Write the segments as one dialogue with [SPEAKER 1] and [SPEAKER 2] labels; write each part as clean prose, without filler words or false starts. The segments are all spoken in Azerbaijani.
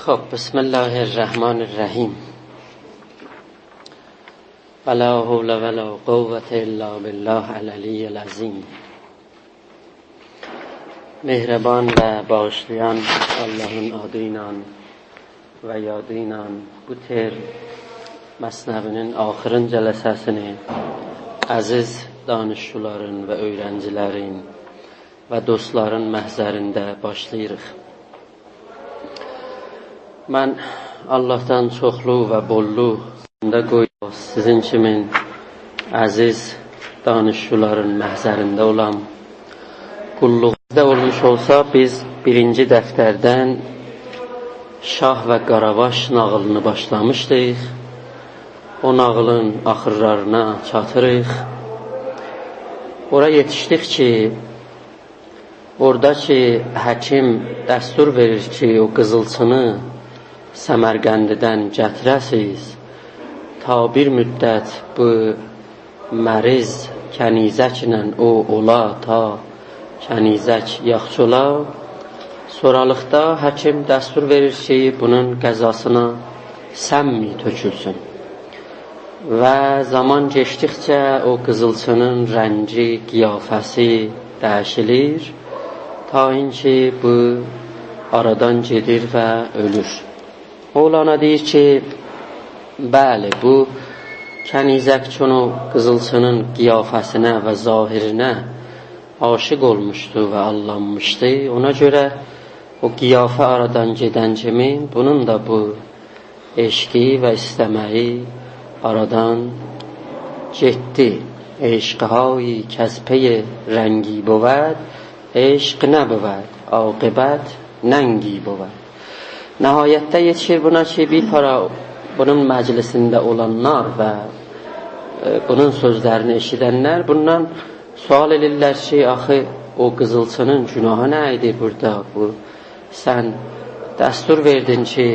[SPEAKER 1] خب بسم الله الرحمن الرحیم. ولا حول ولا قوة الا بالله العلی العظیم. مهربان و bağışlayan Allah'ın adıyla ve yadıyla bu tel məsnəvinin axırıncı cəlsəsini əziz danışçuların və öğrencilerin və dostların məhzərində başlayırıq. Mən Allah'tan çoxlu və bollu sizin kimin əziz danışçuların məhzərində olan qulluğunda olmuş olsa, biz birinci dəftərdən Şah və Qaravaş nağılını başlamışdıq. O nağılın axırlarına çatırıq. Ora yetişdik ki, oradakı həkim dəstur verir ki, o qızılçını Səmərqəndidən gətirəsiz, ta bir müddət bu məriz kənizəklə o ola, ta kənizək yaxşı ola. Sonralıqda həkim dəstur verir ki, bunun qəzasına səmmi tökülsün. Və zaman geçdikcə o qızılçının rəngi, qiyafəsi dəyişilir, ta ki bu aradan gedir və ölür. Oğlana deyir ki, bəli, bu kənizək çün o qızılçının qiyafəsinə və zahirinə aşıq olmuşdu və allanmışdı. Ona görə o qiyafə aradan gedən kimi bunun da bu eşqi və istəməyi aradan getdi. Eşqhایی کز پی رنگی بود عشق نبود عاقبت ننگی بود. Nəhayətdə yetişir buna ki, bir para bunun məclisində olanlar və bunun sözlərini eşidənlər bundan sual edirlər ki, axı o qızılçının günahı nə idi burada? Bu sən dəstur verdin ki,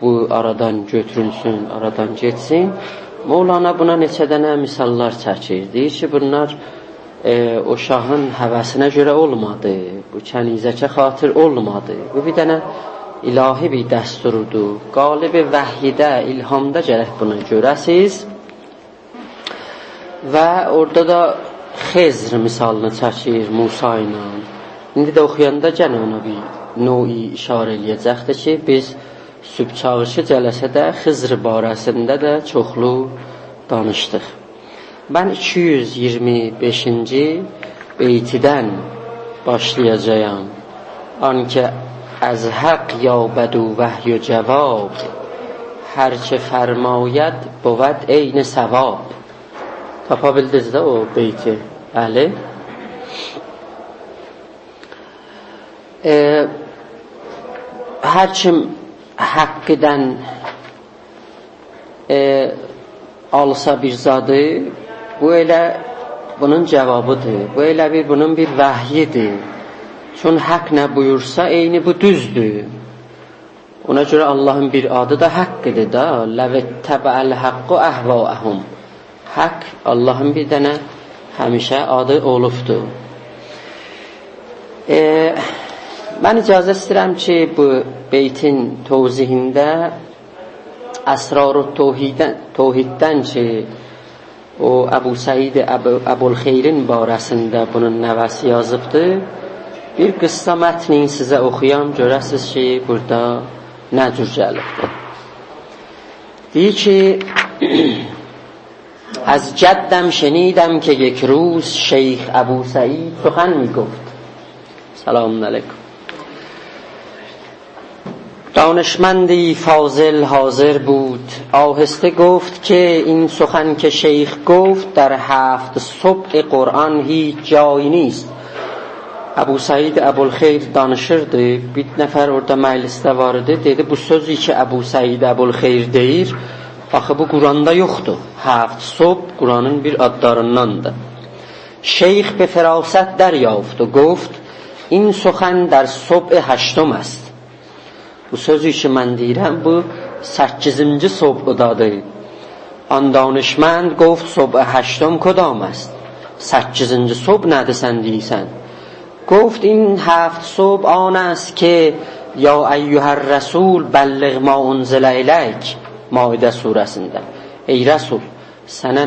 [SPEAKER 1] bu aradan götürülsün, aradan getsin. Mevlana buna neçə dənə misallar çəkir. Deyir ki, bunlar o şahın həvəsinə görə olmadı, bu kənizəkə xatir olmadı. Bu bir dənə ilahi bir dəsturdur. Qalibi vəhyidə, ilhamda gərək bunu görəsiz. Və orada da Xezr misalını çəkir Musa ilə. İndi də oxuyanda gənə ona bir növ işarə eləyəcəkdir ki, biz sübhçağışı cələsədə Xizr barəsində də çoxlu danışdıq. Mən 225-ci beytidən başlayacağım. Ankə از حق یابد و وحی و جواب هر چه فرماید بود عین ثواب. Tapa bildiniz də o beyti? Bəli. Hər kim haqqıdan alsa bir zadı, bu elə bunun cavabıdır. Bu elə bunun bir vəhyidir. Çün haqq nə buyursa eyni bu düzdür. Ona görə Allahın bir adı da haqqıdır da. Ləvəttəbəəl haqqu əhvaəhum. Haqq Allahın bir dənə həmişə adı olubdur. Mən icazə istəyirəm ki, bu beytin tövzihində Əsrar-ı Tövhiddən ki, o Əbu Səid Əbulxeyrin barəsində bunun nəvəsi yazıbdır. Bir qıssa mətnin sizə oxuyam, görəsiz ki, burada nə cür gəlibdir. Deyir ki, از جدم شنیدم که یک روز شیخ ابو سعید سخن می گفت. سلام علیکم. دانشمندی فاضل حاضر بود، آهسته گفت که این سخن که شیخ گفت در 7 صبح قرآن هیچ جایی نیست. Əbu Səid Əbulxeyr danışırdı, bir nəfər orada məclisdə var idi, dedi, bu sözü ki, Əbu Səid Əbulxeyr deyir, axı bu Quranda yoxdur. 7 صبح Quranın bir adlarındandır. Şeyx به فراست دریافت و گفت این سخن در صبح 8 است. Bu sözü ki, mən deyirəm, bu 8-ci صبحdadır. An danışmand گفت صبح 8 کدام است؟ 8-ci صبح nədir sən deyirsən؟ گفت این 7 صبح آن است که Ya eyyuhər rəsul bəlliğ ma unzilə iləyk Maidə surəsində. Ey Rəsul, sənə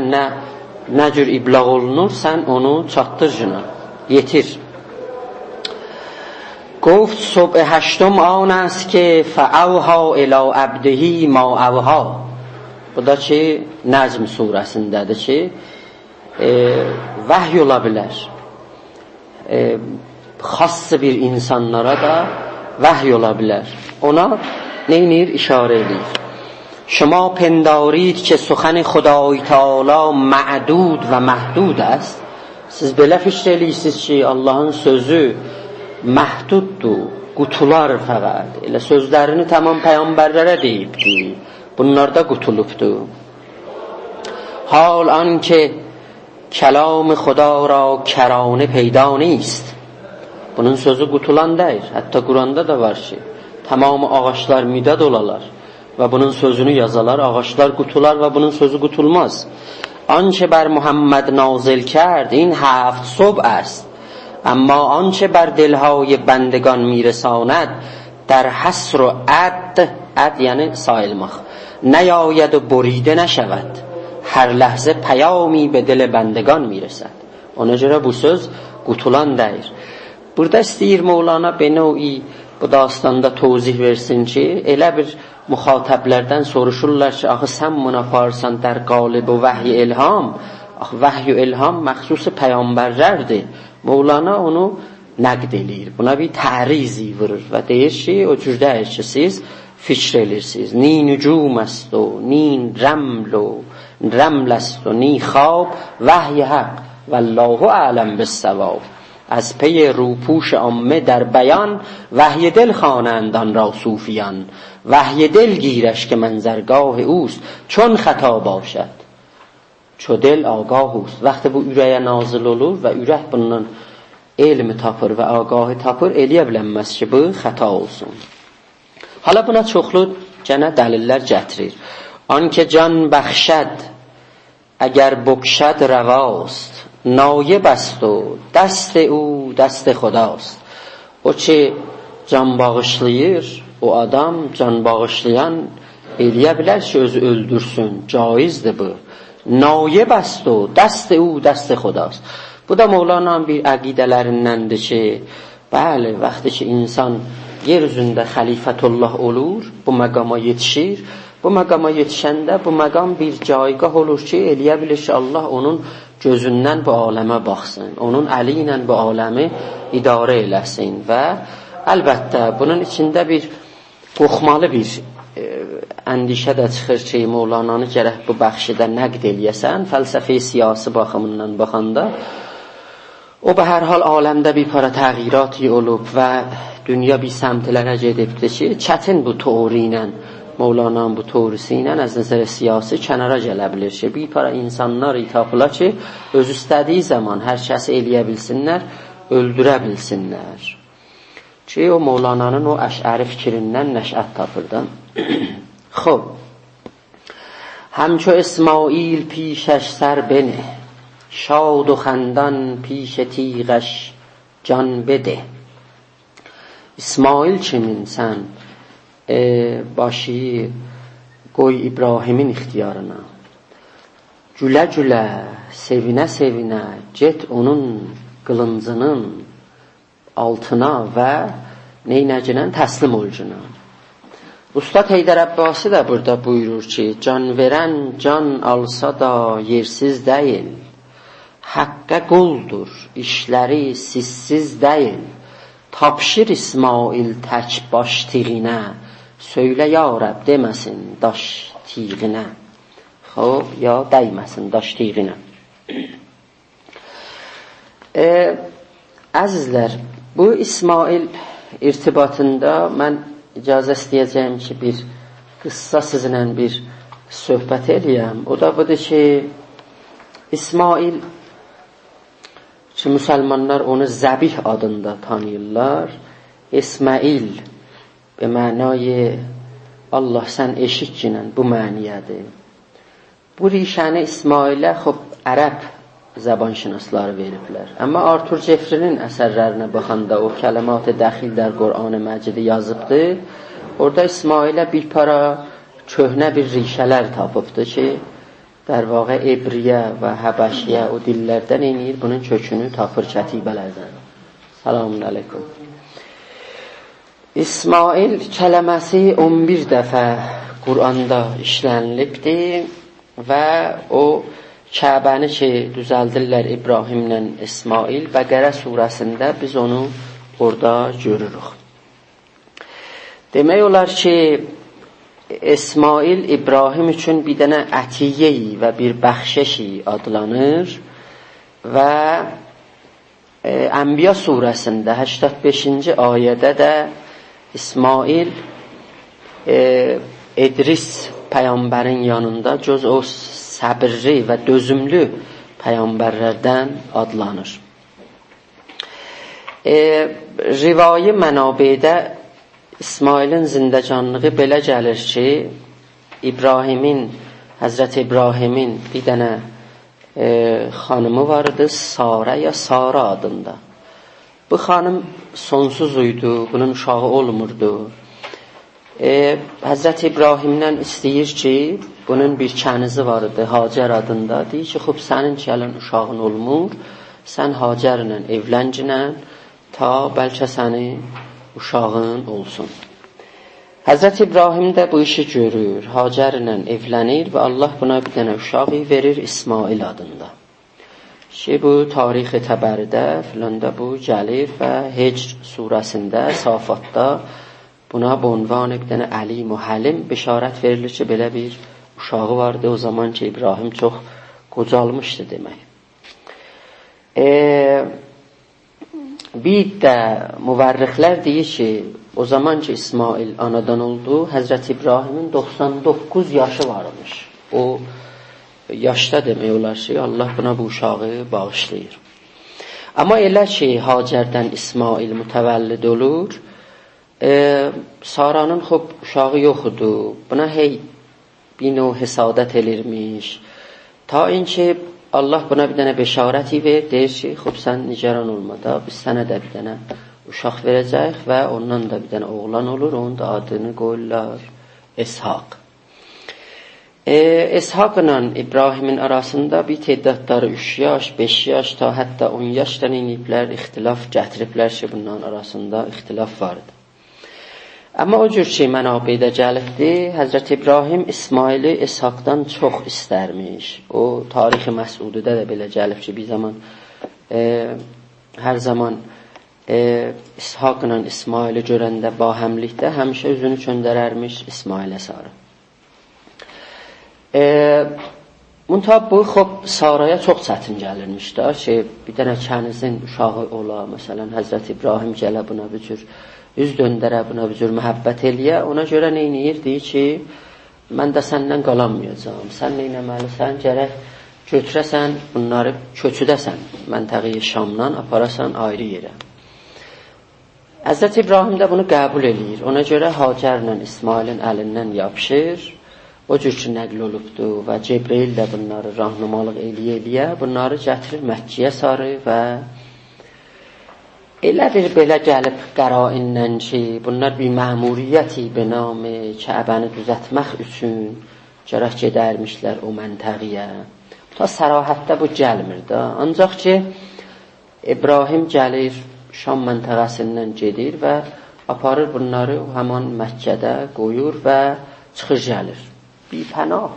[SPEAKER 1] nə cür iblağ olunur, sən onu çatdırcına, yetir. گفت صبح هشتم آن است که فاوحی الی عبده ما اوحی. Bu da ki Nəcm surəsindədir ki vahiy ola bilər. Xass bir insanlara da vahiy ola bilər. Ona neynir? İşarə edir. شما پندارید که سخن خدای تعالی معدود و محدود است. Siz belə fikr eləyirsiniz ki Allahın sözü məhduddur, qutular fəqət. Elə sözlərini tamam peyğəmbərlərə deyibdir. Bunlar da qutulubdur. حال آنکه کلام خدا را کرانه پیدا نیست. Bunun sözü qutulan deyil. Hətta Quranda da var ki tamam ağaçlar midad olalar və bunun sözünü yazalar, ağaçlar qutular və bunun sözü qutulmaz. آنچه بر محمد نازل کرد این 7 صبح است، اما آنچه بر دلهای بندگان میرساند در حصر و عد یعنی سایلمخ نیاید و بریده نشود. هر لحظه پیامی به دل بندگان میرسد. Ona görə bu söz qutulan deyir. Burada istəyir Mevlana Benoi bu dastanda tozih versin ki, elə bir müxatəblərdən soruşurlar ki, axı sən buna aparsan در قالب و وحی الهام. Axı vəhy ilham məxsusu peyğəmbərlərdir. Mevlana onu nəqd eləyir. Buna bir tərizi vurur və deyir ki, o cür deyir ki, siz fikr edirsiniz. Ni nücum است و نی رمل است و نی خواب وحی حق والله اعلم بالصواب. از پی روپوش عامه در بیان وحی دل خوانند آن را صوفیان. وحی دل گیرش که منظرگاه اوست چون خطا باشد چو دل آگاه اوست. وقتی bu ürəyə nazil olur və ürək bundan elmi tapır və ağahı tapır, eləyə bilənməz ki, bu xəta olsun. Hala buna çoxlu gənə dəlillər gətirir. آنکه جان بخشد اگر بکشد رواست، نایب است و دست او دست خداست. O ki can bağışlayır, o adam can bağışlayan eləyə bilər ki, özü öldürsün, caizdir bu. Nayib است و دست او دست خداست. Bu da Mevlana'nın bir əqidələrindəndir ki, bəli, vaxtı ki insan yer üzündə xəlifətullah olur, bu məqama yetişir. Bu məqama yetişəndə bu məqam bir caygah olur ki, eləyə bilir ki, Allah onun gözündən bu aləmə baxsın, onun əli ilə bu aləmi idarə eləsin və əlbəttə bunun içində bir qorxmalı bir əndişə də çıxır ki, Mevlana'nı gərək bu bəxşidə nəqd eləyəsən, fəlsəfi siyasi baxımından baxanda o به هر حال aləmdə bir para təğyiraty olub və dünya bir səmtlərə gedibdir ki, çətin bu teori ilə Mevlana'nın bu teorisi ilə az nəzər siyasi kənara gələ bilir ki, bir para insanlar tapıla ki, öz istədiyi zaman hər kəsi eləyə bilsinlər, öldürə bilsinlər. Ki o Mevlana'nın o əşəri fikrindən nəşət tapırdan. خب همچو اسماعیل پیشش سر بنه شاد و خندان پیش تیغش can bede. İsmail kimin sən başı qoy İbrahimin ixtiyarına. Gülə-gülə, sevinə-sevinə get onun qılıncının altına və neynəcinən təslim olcuna. Ustad Heydər Əbbasi də burada buyurur ki, can verən can alsa da yersiz deyil. Haqqə quldur, işləri sizsiz deyil. Tapşır İsmail tək baş tiğinə, söylə ya Rəbb deməsin daş tiğinə. Xob, ya dəyməsin daş tiğinə. Əzizlər, bu İsmail irtibatında mən icazə istəyəcəyim ki, bir qıssa sizinlə bir söhbət eləyəm. O da budur ki, İsmail ki, müsəlmanlar onu Zəbih adında tanıyırlar. İsmail به معنای Allah sən eşitcinən bu məniyədir. Bu rişəni İsmailə xub ərəb zəbanşünasları veriblər. Amma Arthur Jeffrey'nin əsərlərinə baxanda o kəlimat-ı dəxillər Qur'an-ı Məcidi yazıbdır. Orada İsmailə bir para köhnə bir rişələr tapıbdır ki, در واقع عبریه و حبشیه o dillərdən eləyir, bunun kökünü tapır kətibələrdən. Selamun aleyküm. İsmail kələməsi 11 dəfə Qur'anda işlənilibdir və o Kəbəni ki düzəldirlər İbrahimlə İsmail, Bəqərə surəsində biz onu orada görürük. Demək olar ki İsmail İbrahim üçün bir dənə ətiyyeyi və bir bəxşəşi adlanır və Ənbiya surəsində 85-ci ayədə də İsmail İdris peyğəmbərin yanında göz o səbirli və dözümlü peyğəmbərlərdən adlanır. Rivayi mənabedə İsmailin zindəcanlığı belə gəlir ki, Həzrət İbrahimin bir dənə xanımı vardı, Sara ya Sara adında. Bu xanım sonsuz idi, bunun uşağı olmurdu. Həzrət İbrahimdən istəyir ki, bunun bir kənizi vardı, Hacər adında. Deyir ki, xub sənin gələn uşağın olmur, sən Hacərlə evləncinə ta bəlkə səni uşağın olsun. Həzrət İbrahim də bu işi görür, Hacərlə evlənir və Allah buna bir dənə uşağı verir İsmail adında. Ki bu tarixi təbəridə filanda bu gəlir və Hicr surəsində, Safatda buna bu ünvan bir dənə Əlim və Həlim bişarət verilir ki, belə bir uşağı vardı o zaman ki İbrahim çox qocalmışdı demək. Bir də müvərrixlər deyir ki, o zaman ki İsmail anadan oldu, Həzrət İbrahimin 99 yaşı varmış. O yaşda demək olar ki, Allah buna bu uşağı bağışlayır. Amma elə ki, Hacərdən İsmail mütəvəllid olur, Saranın xub uşağı yoxudur, buna hey bir növ hesadət elirmiş. Ta inki Allah buna bir dənə beşarəti ver, deyir ki, xub sən nigaran olma da, biz sənə də bir dənə uşaq verəcək və ondan da bir dənə oğlan olur, onun da adını qoyurlar İshaq. İshaqla İbrahimin arasında bir tədadları 3 yaş, 5 yaş, ta hətta 10 yaşdan iniblər, ixtilaf gətiriblər ki, bunların arasında ixtilaf vardı. Amma o cür ki, mənabedə gəlibdir, Həzrət İbrahim İsmaili İshaqdan çox istərmiş. O, tarixi Məsudidə də belə gəlib ki, bir zaman, hər zaman İshaqla İsmaili görəndə bahəmlikdə həmişə üzünü çöndərərmiş İsmailə sarı. Muntab bu, xop, Saraya çox çətin gəlirmiş da, ki, bir dənə kənizin uşağı ola, məsələn, Həzrət İbrahim gələ buna bir cür üz döndərə, buna bir cür məhəbbət eləyə, ona görə neyniyir? Deyir ki, mən də səndən qalanmayacağım, sən neynəməlisən, gərək götürəsən, bunları köçüdəsən, məntəqi Şamdan aparasan ayrı yerə. Həzrət İbrahim də bunu qəbul eləyir, ona görə Hacərlə İsmailin əlindən yapışır, o cür ki, nəql olubdur və Cebrail də bunları rahnumalıq eləyə, bunları gətirir Məkkiyə sarı və elə bir belə gəlib qərainlə ki, bunlar bir məmuriyyəti binamı Kəbəni düzətmək üçün gərək gedərmişlər o məntəqiyə. Ta sərahətdə bu gəlmir da. Ancaq ki, İbrahim gəlir, Şam məntəqəsindən gedir və aparır bunları həman Məkkədə qoyur və çıxır gəlir. Bir pənah.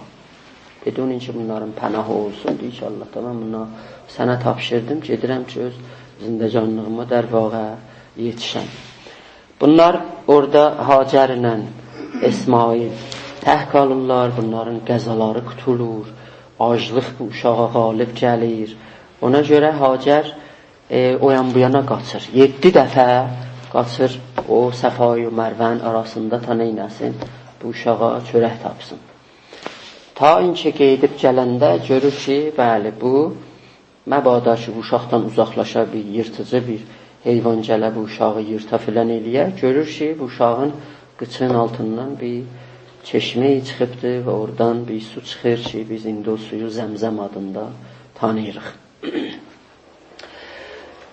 [SPEAKER 1] Bedunin ki, bunların pənahı olsun. Deyir ki, Allah, tamam, bunları sənə tapşırdım, gedirəm ki, öz zindəcanlığıma dər vaqa yetişəm. Bunlar orada Hacərlə İsmail təh qalırlar, bunların qəzaları qutulur, aclıq bu uşağa qalib gəlir. Ona görə Hacər o yan bu yana qaçır. 7 dəfə qaçır o Səfa-i Mərvənin arasında ta neynəsin, bu uşağa çörək tapsın. Ta inki qeydib gələndə görür ki, bəli, bu məbada ki, bu uşaqdan uzaqlaşa bir yırtıcı bir heyvan gələ bu uşağı yırta filan eləyə, görür ki, bu uşağın qıçının altından bir çeşmə çıxıbdır və oradan bir su çıxır ki, biz indi o suyu Zəmzəm adında tanıyırıq.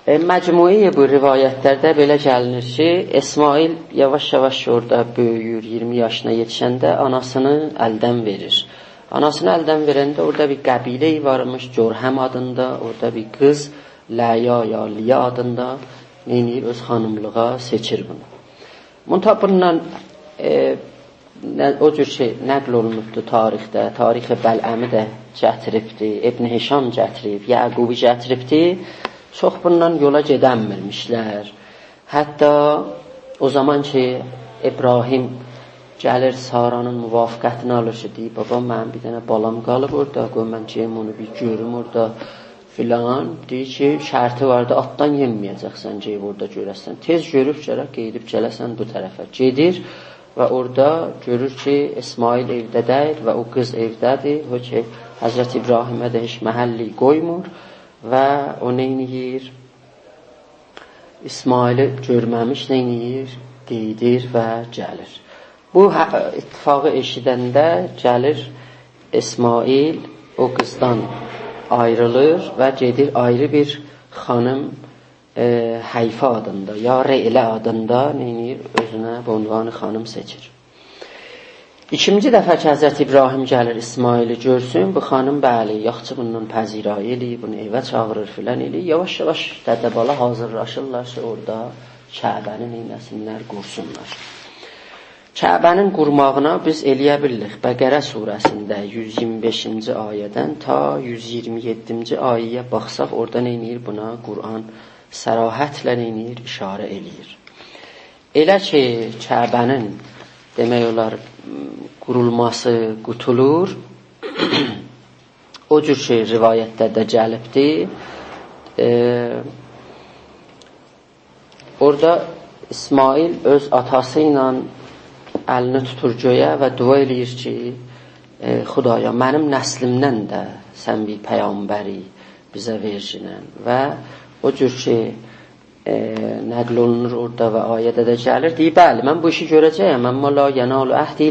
[SPEAKER 1] Məcmuəyə bu rivayətlərdə belə gəlinir ki, İsmail yavaş-yavaş orada böyüyür, 20 yaşına yetişəndə anasını əldən verir. Anasını əldən verəndə orada bir qəbilə varmış, Corhəm adında, orada bir qız Ləya ya Liya adında neynir, öz xanımlığa seçir bunu. Bundan o cür şey nəql olunubdur tarixdə. Tarixi Bəl'əmi də gətiribdir, İbn Hişam gətirib, Yəqubi gətiribdir. Çox bundan yola gedənmirmişlər. Hətta o zaman ki İbrahim gəlir Saranın müvafiqətini alır ki, deyib, baba mənim bir dənə balam qalıb orada, qoy mən ceyim onu bir görüm orada filan. Deyir ki, şərti vardı, atdan yemməyəcəksən, ceyib orada görəsən. Tez görüb gərək qeydib gələsən bu tərəfə. Gedir və orada görür ki, İsmail evdə deyil və o qız evdədir. O ki, Həzrət İbrahimə də heç məhəlli qoymur və o neyniyir? İsmaili görməmiş neyniyir? Qeydir və gəlir. Bu ittifaqı eşidəndə gəlir İsmail o qızdan ayrılır və gedir ayrı bir xanım Həyfə adında ya Reylə adında neynir? Özünə bu ünvanı xanım seçir. İkinci dəfə ki Həzrət İbrahim gəlir İsmaili görsün, bu xanım bəli, yaxçı bundan pəzirayı eləyir, bunu evə çağırır filan eləyir. Yavaş-yavaş dədəbala hazırlaşırlar ki, orada Kəbəni neynəsinlər, qursunlar. Kəbənin qurmağına biz eləyə bilirik. Bəqərə surəsində 125-ci ayədən ta 127-ci ayəyə baxsaq, orada neynir buna? Quran sərahətlə neynir? İşarə eləyir. Elə ki, Kəbənin demək olar qurulması qutulur, o cür şey rivayətdə də gəlibdir. Orada İsmail öz atası ilə əlini tutur göyə və dua eləyir ki, Xudaya, mənim nəslimdən də sən bir peyğəmbəri bizə vercinən. Və o cür ki, nəql olunur orada və ayədə də gəlir. Deyir, bəli, mən bu işi görəcəyəm, əmmə la yənalu əhdi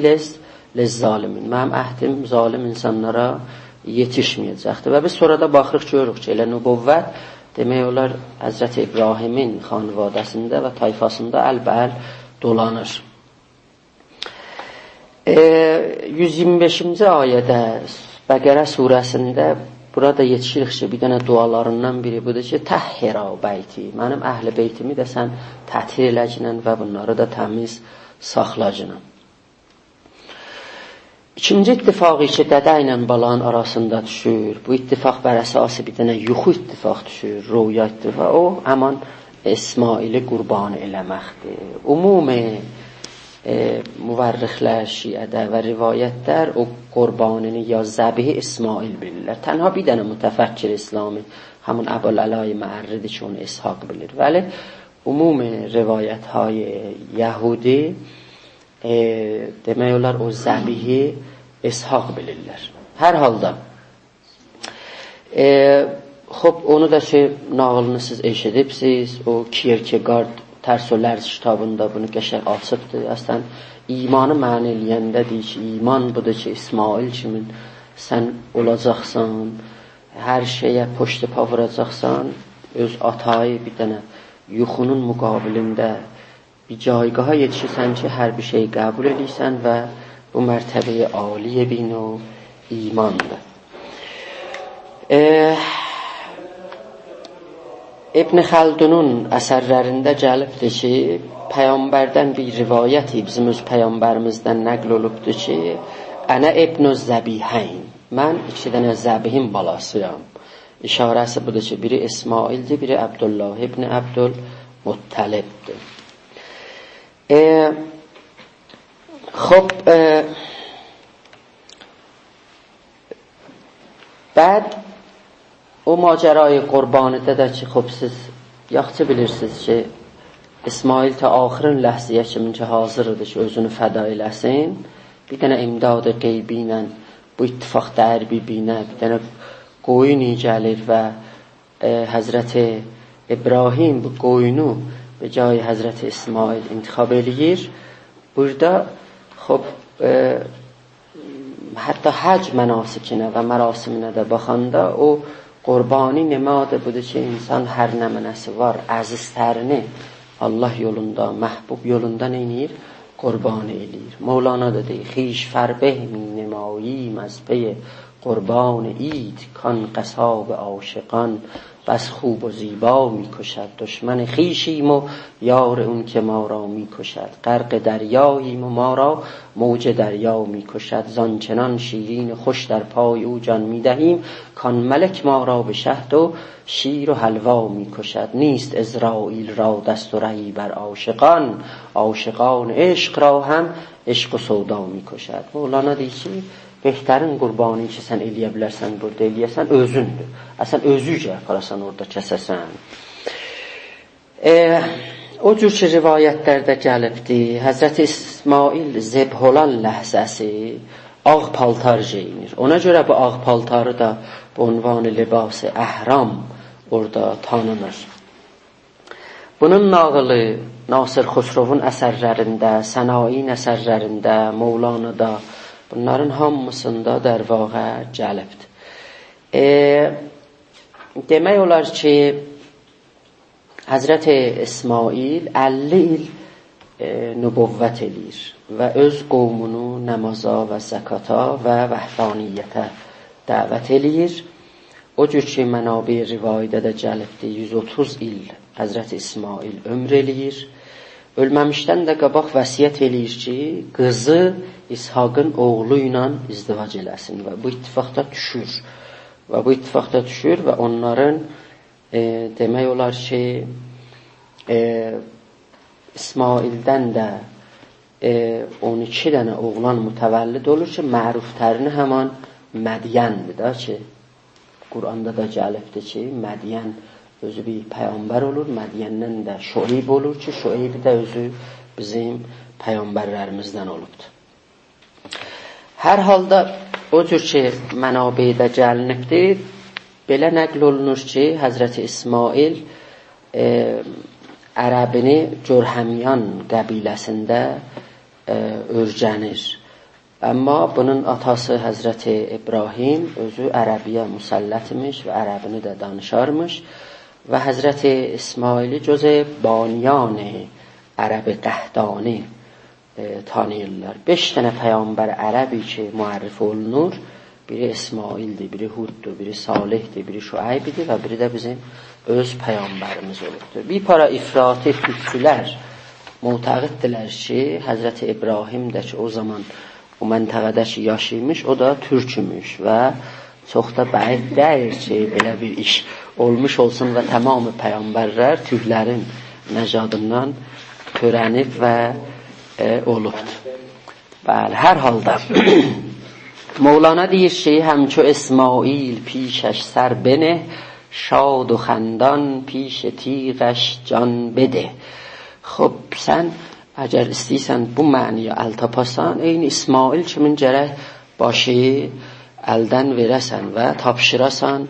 [SPEAKER 1] lizzalimin. Mənim əhdim zalim insanlara yetişməyəcəkdir. Və biz sonra da baxırıq, görürük ki, elə nübüvvət demək olar Həzrət İbrahimin xanvadəsində və tayfasında əlbəl dolanır. 125-ci ayədə Bəqərə surəsində burada yetişirik ki, bir dənə dualarından biri budur ki, təhhira beyti, mənim əhli beytimi də sən təthir eləcənən və bunları da təmiz saxlacınən. İkinci ittifaqı ki, dədə ilə balanın arasında düşür. Bu ittifaq bər əsası bir dənə yuxu ittifaq düşür, rüya ittifaq. O, həman İsmaili qurban eləməkdir. Ümumi müvərrixlər, şiədə və rivayətlər o qurbanını ya zəbihi İsmail bilirlər. Tənha bir dənə mütəfəkkir İslami, həmin Əbul-Əlay Məərridi ki, onu İshaq bilir. Vəli, ümumi rivayətهای Yəhudi demək olar o zəbihi İshaq bilirlər. Hər halda xop, onu da ki, nağılını siz eşidibsiz, o Kierkegaard Tərs o Lərz kitabında bunu qəşəng açıbdır. Əslən, imanı mənə eləyəndə deyir ki, iman budur ki, İsmail kimin sən olacaqsan, hər şeyə poştipa vuracaqsan, öz atayı bir dənə yuxunun müqabilində bir cayqaha yetişirsən ki, hər bir şey qəbul edirsən və bu mərtəbəyə aliyə bin o imandır. İbn Xəldunun əsərlərində gəlibdir ki, Peyğəmbərdən bir rivayəti bizim öz Peyğəmbərimizdən nəql olubdur ki, Ənə İbn-i Zəbihəyn, mən iki dənə zəbihin balasıyam. İşarəsi budur ki, biri İsmaildir, biri Əbdullah ibn Əbdülmuttalibdir. Xop, bəd o macərayı qurbanıda da ki, xop, siz yaxşı bilirsiniz ki, İsmail ta axırın ləhziyə kimin ki, hazırdır ki, özünü fəda eləsin, bir dənə imdadı qeybi ilə, bu ittifaq dərbibi ilə, bir dənə qoyun gəlir və Həzrəti İbrahim bu qoyunu və cayı Həzrəti İsmail intixab eləyir. Burada, xop, hətta həc mənasikinə və mərasiminə də baxanda o Qurbani nemadı budur ki, insan hər nə mənəsi var, əzizlərini Allah yolunda, məhbub yolunda neynir? Qurbani eləyir. Mevlana da deyir, xiş fərbəh min nemayim az pey قربان اید کان قصاب عاشقان بس خوب و زیبا می کشد. دشمن خویشیم و یار اون که ما را می کشد. غرق دریاییم و ما را موج دریا می کشد. زانچنان شیرین خوش در پای او جان می دهیم کان ملک ما را به شهد و شیر و حلوا می کشد. نیست عزراییل را دست و رهی بر عاشقان، عاشقان عشق را هم عشق و سودا می کشد. مولانا deyir ki, behtarin qurbanı ki sən eləyə bilərsən, burada eləyəsən, özündür. Əsən özücə aparasan orada kəsəsən. O cür ki rivayətlərdə gəlibdir, Həzrəti İsmail zebh olan ləhzəsi ağ paltar geyinir. Ona görə bu ağ paltarı da bu unvanı libas-ı əhram orada tanınır. Bunun nağılı Nasir Xosrovun əsərlərində, Sənain əsərlərində, Mevlana'da, bunların hamısında در واقع gəlibdir. Demək olar ki, Həzrəti İsmail 50 il nübüvvət eləyir və öz qovmunu namaza və zəkata və vəhdaniyyətə dəvət eləyir. O cür ki, mənabə rivayədə də gəlibdir, 130 il Həzrəti İsmail ömr eləyir. Ölməmişdən də qabaq vəsiyyət eləyir ki, qızı İshaqın oğlu ilə izdivac eləsin və bu ittifaqda düşür. Və onların demək olar ki, İsmaildən də 12 dənə oğlan mütəvəllid olur ki, məruflərini həman Mədiyəndir da ki, Quranda da gəlibdir ki, Mədiyən özü bir peyğəmbər olur, Mədiyəndən də Şueyb olur ki, Şueyb də özü bizim peyğəmbərlərimizdən olubdur. Hər halda o cür ki, mənabeydə gəlinibdir, belə nəql olunur ki, Həzrəti İsmail ərəbini Cürhəmyan qəbiləsində öyrənir. Amma bunun atası Həzrəti İbrahim özü ərəbiyə müsəllət imiş və ərəbini də danışarmış və Həzrəti İsmaili cüzə baniyan ərəbi qəhdani tanıyırlar. 5 dənə peyğəmbər ərəbi ki müərrif olunur, biri İsmaildir, biri Huddur, biri Salihdir, biri Şuaybidir və biri də bizim öz peyğəmbərimiz olubdur. Bir para ifrati türkçülər mütəqiddirlər ki, Həzrəti İbrahim də ki o zaman o məntəqədə ki yaşaymış, o da türkmüş və çox da bəid deyir ki, belə bir iş olmuş olsun və tamamı peyğəmbərlər türklərin nəcadından törənib və olubdur. Bəli, hər halda Mevlana deyir ki, həmço İsmail پیشش سر بنه شاد و خندان پیش تیغش جان بده. خب sən əgər istəyirsən bu məniyə əl tapasan, eyni İsmail kimin gərək başı əldən verəsən və tapşırasan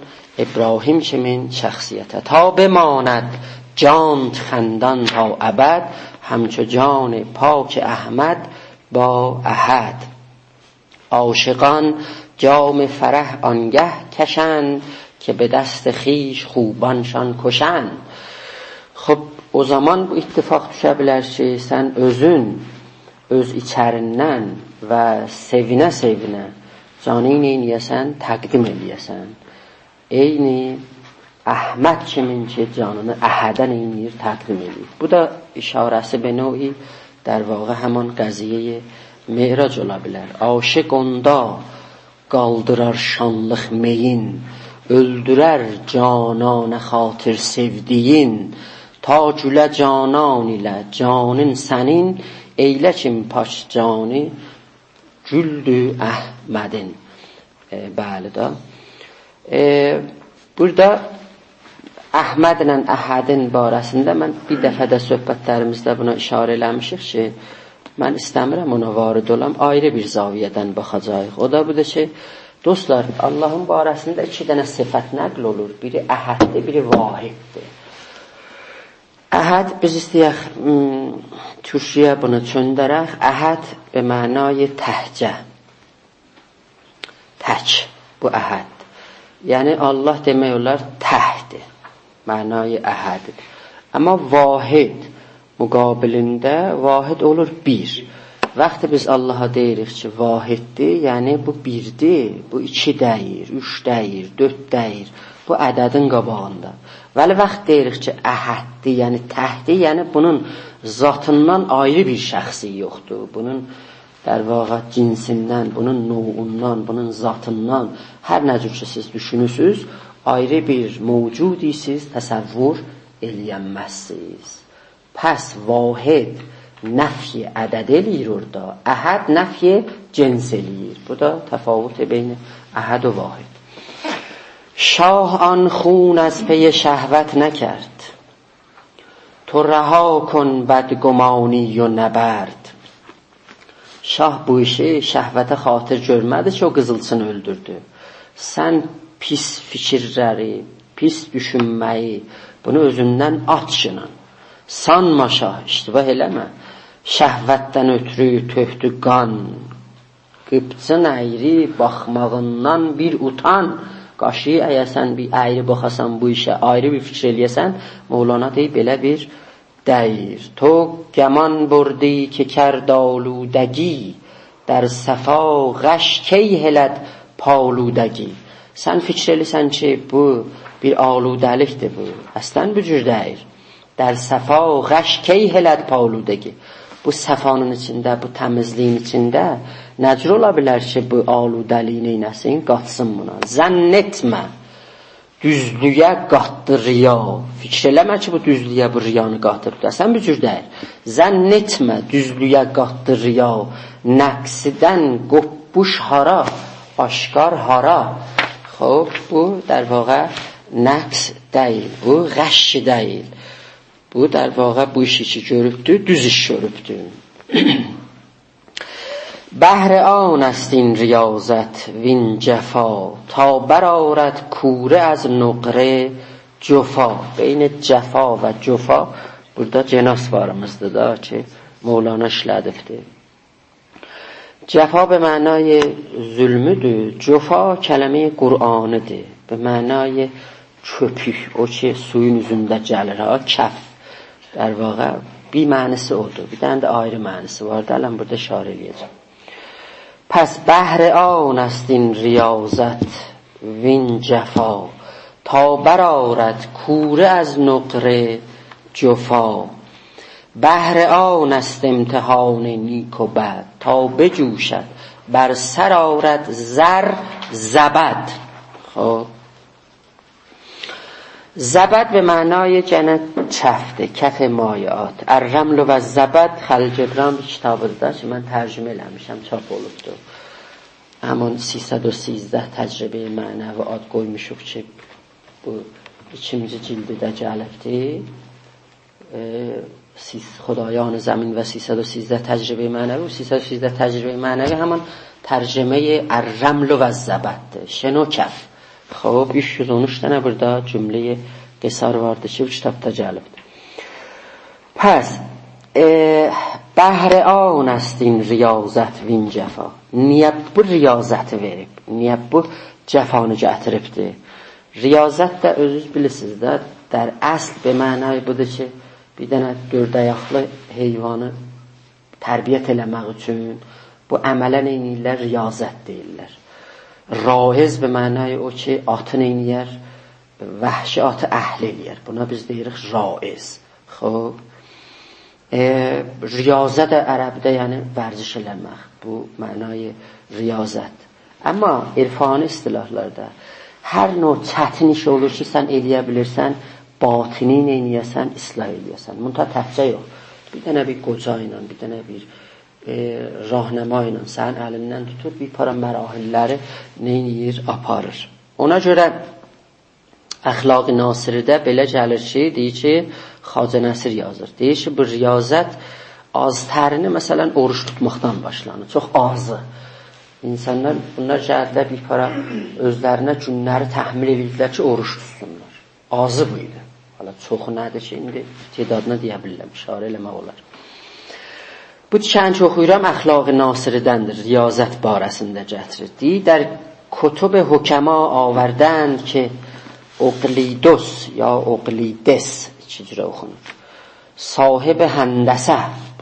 [SPEAKER 1] İbrahim kimin şəxsiyyətə. Ta bemaند جانت خندان تا ابد همچو جان پاک احمد با احد. عاشقان جام فرح آنگه کشند که به دست خویش خوبانشان کشند. خب o zaman bu ittifaq düşə bilər ki, sən özün öz içərindən və sevinə-sevinə canın eləyəsən, təqdim eləyəsən. Eyni Əhməd kimin ki canını əhədən eləyir, təqdim eləyir. Bu da işarəsi be növi در واقع həman qəziyyə meyrac ola bilər. Aşiq onda qaldırar şanlıq meyin, öldürər canana xatir sevdiyin. Ta gülə canan ilə canın sənin, eylə kim paç canı güldü Əhmədin. Bəli da. Burada Əhmədlə Əhədin barəsində mən bir dəfə də söhbətlərimizdə buna işarə eləmişik ki, mən istəmirəm ona varid olam, ayrı bir zaviyədən baxacaq. O da budur ki, dostlar, Allahın barəsində 2 dənə sifət nəql olur. Biri Əhəddir, biri Vahiddir. Əhəd, biz istəyək Türkçəyə bunu çöndərək. Əhəd به معنای تهجه. تک bu Əhəd. Yəni Allah demək olar təhdir. Mənayı əhəddir. Amma vahid müqabilində vahid olur bir. Vaxtı biz Allaha deyirik ki, vahiddir, yəni bu birdir, bu iki deyir, üç deyir, dörd deyir. Bu ədədin qabağında. Vəli vaxt deyirik ki, əhəddir, yəni təhdir, yəni bunun zatından ayrı bir şəxsi yoxdur. Bunun dərvaqa cinsindən, bunun növündən, bunun zatından, hər nə cür ki siz düşünürsünüz, ayrı bir mövcudi siz təsəvvür eləyənməzsiniz. Pəs vahid nəfyi ədəd eləyir orada, əhəd nəfyi cins eləyir. Bu da təfavüt beyn əhəd و vahid. شاه آن خون از پی شهوت نکرد، تو رها کن بدگمانی و نبرد. Şah bu işi şəhvətə xatir görmədi ki, o qızılçını öldürdü. Sən pis fikirləri, pis düşünməyi, bunu özündən at şının. Sanma şah, iştibah eləmə. Şəhvətdən ötürü töhdü qan, qıpçın əyri baxmağından bir utan. Qaşıyı əyəsən, bir əyri baxasan bu işə, ayrı bir fikir eləyəsən, Mevlana deyib, belə bir dəyir. To gəman burdi ki کرد آلودگی در صفا غش کی هلد پالودگی. Sən fikir eləyəsən ki, bu bir aludəlikdir bu. Əslən bu cür deyir. در صفا غش کی هلد پالودگی. Bu səfanın içində, bu təmizliyin içində nəcür ola bilər ki, bu aludəliyi neynəsin, qatsın buna. Zənn etmə, düzlüyə qatdı riya. Fikir eləmə ki, bu düzlüyə bu riyanı qatıbdır. Sən bu cür deyir. Zənn etmə, düzlüyə qatdı riya. Nəqsidən qopbuş hara, aşkar hara. Xob, bu در واقع nəqs deyil, bu qəşş deyil. Bu در واقع bu işi ki görübdür, düz iş görübdür. بهر آن است این ریاضت وین جفا تا برآرد کوره از نقره جفا. بین جفا و جفا burada cenas varımızdır da ki Mevlana işlədibdir. Cefa به معنای zulmüdür. Cufa kəlime-i Qur'anıdır. به معنای köpük. O ki suyun üzündə gəlir ha, kəf. در واقع bir mənisi odur. Bir dənə də ayrı mənisi var. Dələm burada işarə eləyəcəm. پس بهر آن است این ریاضت وین جفا تا برآرد کوره از نقره جفا. بهر آن است امتحان نیک و بد تا بجوشد بر سر آرد زر زبد. خب زبد به معنای جنت چفته، کف مایعات. الرمل و زبد خلیل جبران bir kitabıdır ki mən tərcümə eləmişəm, çap olubdur. Həmin 313 təcrübə mənəvi ad qoymuşuq ki, bu ikinci cildidə gəlibdir. Xudayان زمین و 313 təcrübə mənəvi و 313 təcrübə mənəvi həmin tərcüməyi الرمل و زبدdir. شن و کف. خب 313 tane burada cümleyi qisar vardı ki bu kitabda gəlibdir. Pəs بهر آن است این ریاضت وین جفا. Niyə bu riyazəti verib? Niyə bu cəfanı gətiribdir? Riyazət də özünüz bilirsiniz də, در اصل به معنای budur ki, bir dənə dörd ayaqlı heyvanı tərbiyyət eləmək üçün bu əmələ neynirlər? Riyazət deyirlər. Raiz به معنای o ki, atı neynir? Vəhşi atı əhl eləyər. Buna biz deyirik raiz. Xob. Riyazət ərəbdə yəni vərziş eləmək. Bu mənay riyazət. Amma irfani istilahlarda hər növ çətin iş olur ki, sən eləyə bilirsən, batini neyniyəsən, islah eləyəsən. Müntə təhcə yox. Bir dənə bir qoca ilə, bir dənə bir rahnəma ilə sənin əlindən tutur, bir para mərahilləri neyniyir, aparır. Ona görə Əxlaq-ı Nasiridə belə gəlir ki, deyir ki, Xacə Nəsir yazır. Deyir ki, bu riyazət aztərini məsələn oruç tutmaqdan başlanır. Çox azı. İnsanlar bunlar gəldilər bir para özlərinə günləri təhmil edildilər ki, oruç tutsunlar. Azı bu idi. Hala çoxu nədir ki, indi tedadına deyə bilirəm, işarə eləmək olar. Bu dikəni oxuyuram Əxlaq-ı Nasiridəndir, riyazət barəsində gətirir. Deyir, در کتب حکما آوردند که اقلیدس یا اقلیدس چجوری بخونم صاحب هندسه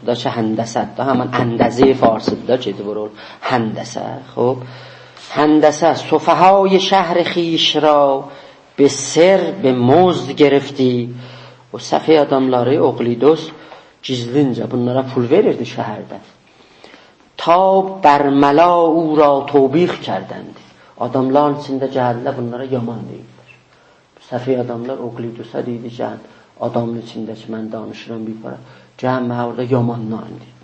[SPEAKER 1] دا چه هندسه دا همان اندازه فارسی دا چه برول هندسه. خب هندسه سفهای شهر خیش را به سر به مزد گرفتی و صفی adamları اقلیدس gizlincə bunlara pul verirdi şəhərdə ta برملا او را توبیخ کردند. adamların içində gəldilər bunlara yaman deyirlər. Səfi adamlar Oqlidusa deydi ki adamın içində ki mən danışıram bir para cəmi orada yamanlar deyir.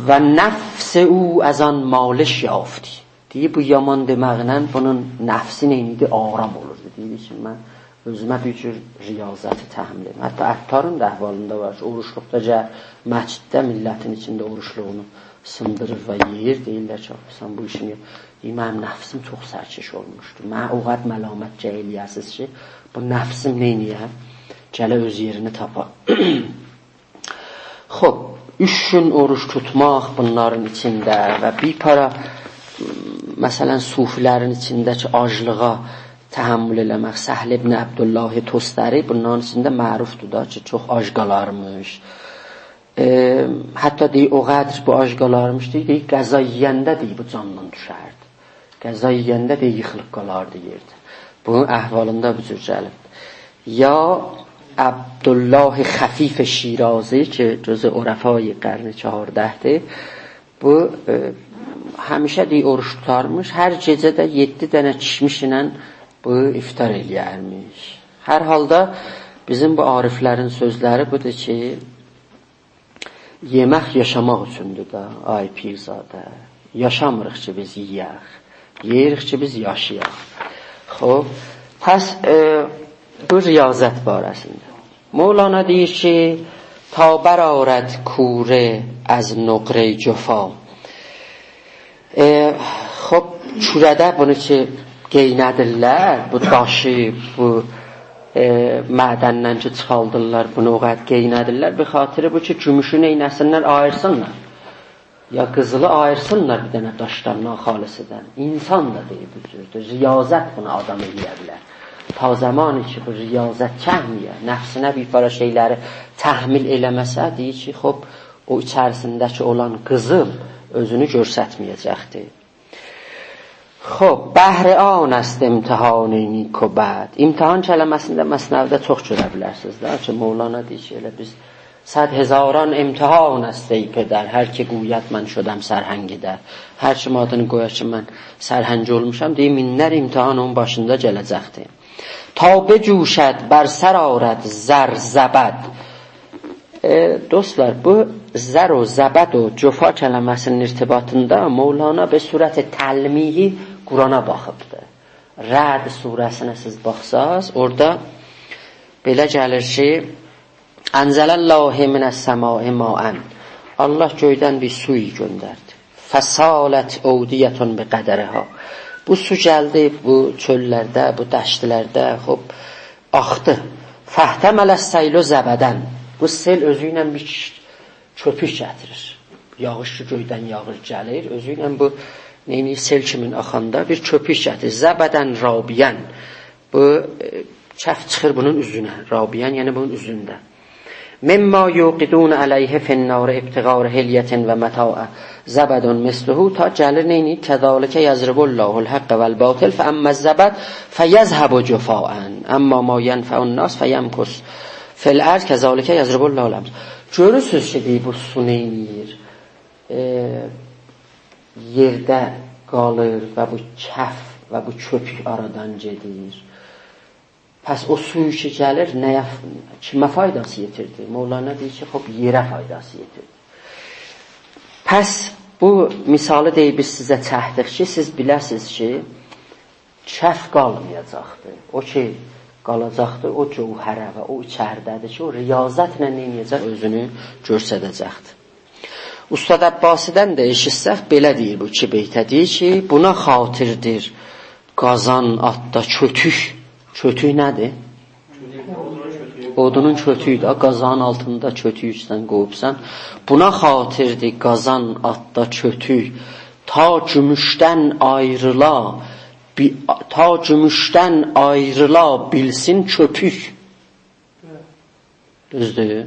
[SPEAKER 1] Və nəfs او از آن مالش یافتی. deyir bu yaman deməklə bunun nəfsi neydi? Aram olurdu. deyir ki mən özümə bir cür riyazəti təhmil edim. Hətta Əttarın da əhvalında var ki, oruçluqda məsciddə millətin içində oruçluğunu sındırır və yeyir. Deyirlər ki, sən bu işini mənim nəfsim çox sərkeş olmuşdur. Mənə o qədər məlamət cəhiliyyəsiz ki, bu nəfsim neyniyə? Gələ öz yerini tapar. Xob, 3 gün oruç tutmaq bunların içində və bir para məsələn sufilərin içindəki aclığa təhəmmül eləmək. Səhl ibn Abdullah Tustari bunların içində mərufdur da ki, çox ac qalarmış. Hətta deyir, o qədər bu ac qalarmış deyir, qəza yeyəndə deyir, bu candan düşərdi. Qəza yeyəndə deyir, yıxılıb qalardı yerdə. Bunun əhvalında bu cür gəlib. Ya Abdullah Xəfif Şirazi ki, cüzü urafay qarni 14-dir. Bu həmişə deyir, oruç tutarmış. Hər gecədə 7 dənə kişmiş ilə bu iftar eləyərmiş. Hər halda bizim bu ariflərin sözləri budur ki, yemək yaşamaq üçündür da, ay pirzadə. Yaşamırıq ki biz yiyək, yeyirik ki biz yaşayaq. Xob, pəs bu riyazət barəsində. Mevlana deyir ki, ta برآرد کوره از نقره جفا. Xob, kürədə bunu ki qeynədirlər, bu daşı, bu mədəndən ki çıxaldırlar, bunu o qədər qeynədirlər. Bir xatiri bu ki, gümüşü neynəsinlər, ayırsınlar. Ya qızılı ayırsınlar bir dənə daşlarından, xalisidən. İnsan da deyir bu cürdür. Riyazət bunu adam eləyə bilər. Ta zamanı ki, bu riyazət kəhmiyə, nəfsinə bir para şeyləri təhmil eləməsə, deyir ki, xob, o içərisindəki olan qızıl özünü görsətməyəcəkdir. Xob, bəhr an است imtihan نیک و بد. İmtihan kəlməsində məsnəvdə çox görə bilərsiniz də ki, Mevlana deyir ki, elə biz 100,000 imtihan است ey پدر. Hər ki qoyad mən şodam sərhəngidə. Hər kim adını qoyar ki mən sərhəngi olmuşam, deyir minlər imtihan onun başında gələcəkdir. تا بجوشد بر سر آرد زر زبد. Dostlar, bu zər o zəbəd o cüfa kəlməsinin irtibatında Mevlana به صورت تلمیحی Qurana baxıbdır. Rəd surəsinə siz baxsaz, orada belə gəlir ki, Ənzələlləhi minəs-səmai ma'an. Allah göydən bir suyu göndərdi. Fəsalət ovdiyyətun bi qədərihə. Bu su gəldi, bu çöllərdə, bu dəştlərdə, xob, axdı. Fəhtəmələs-səylu zəbədən. Bu sel özü ilə bir köpük gətirir. Yağış ki göydən yağır gəlir, özü ilə bu neyini sel kimin axanda bir köpük gətirir. Zəbədən rabiyən. Bu kəf çıxır bunun üzünə. Rabiyən, yəni bunun üzündə. Mimma yuqidun aleyhi fin-nar ibtiğar hilyətin və məta'ə zəbədun misluhu ta gəlir neyini? Kəzalikə yazribullahul haqq vəl-batil fəəmməz-zəbəd fəyəzhəbu cüfa'ən əmmə ma yənfəun-nas fəyəmkus fil-ərz kəzalikə yazribullahul əmz. Görürsünüz ki, deyir, bu su neyniyir? Yerdə qalır və bu kəf və bu köpük aradan gedir. Pəs o suyu ki gəlir, nəyə, kimə faydası yetirdi? Mevlana deyir ki, xob, yerə faydası yetirdi. Pəs bu misalı deyib biz sizə çəkdik ki, siz biləsiniz ki, kəf qalmayacaqdır. O ki, qalacaqdır, o cövhərə və o içərdədir ki, o riyazətlə neynəyəcək, özünü görsədəcəkdir. Ustad Abbasidən də eşitsək, belə deyir bu 2 beytə, deyir ki, buna xatirdir qazan atda kötük. Kötük nədir? Odunun kötüyü də, qazanın altında kötüyü üstdən qoyubsan. Buna xatirdir qazan atda kötük ta gümüşdən ayrıla bilsin köpük. Düzdür.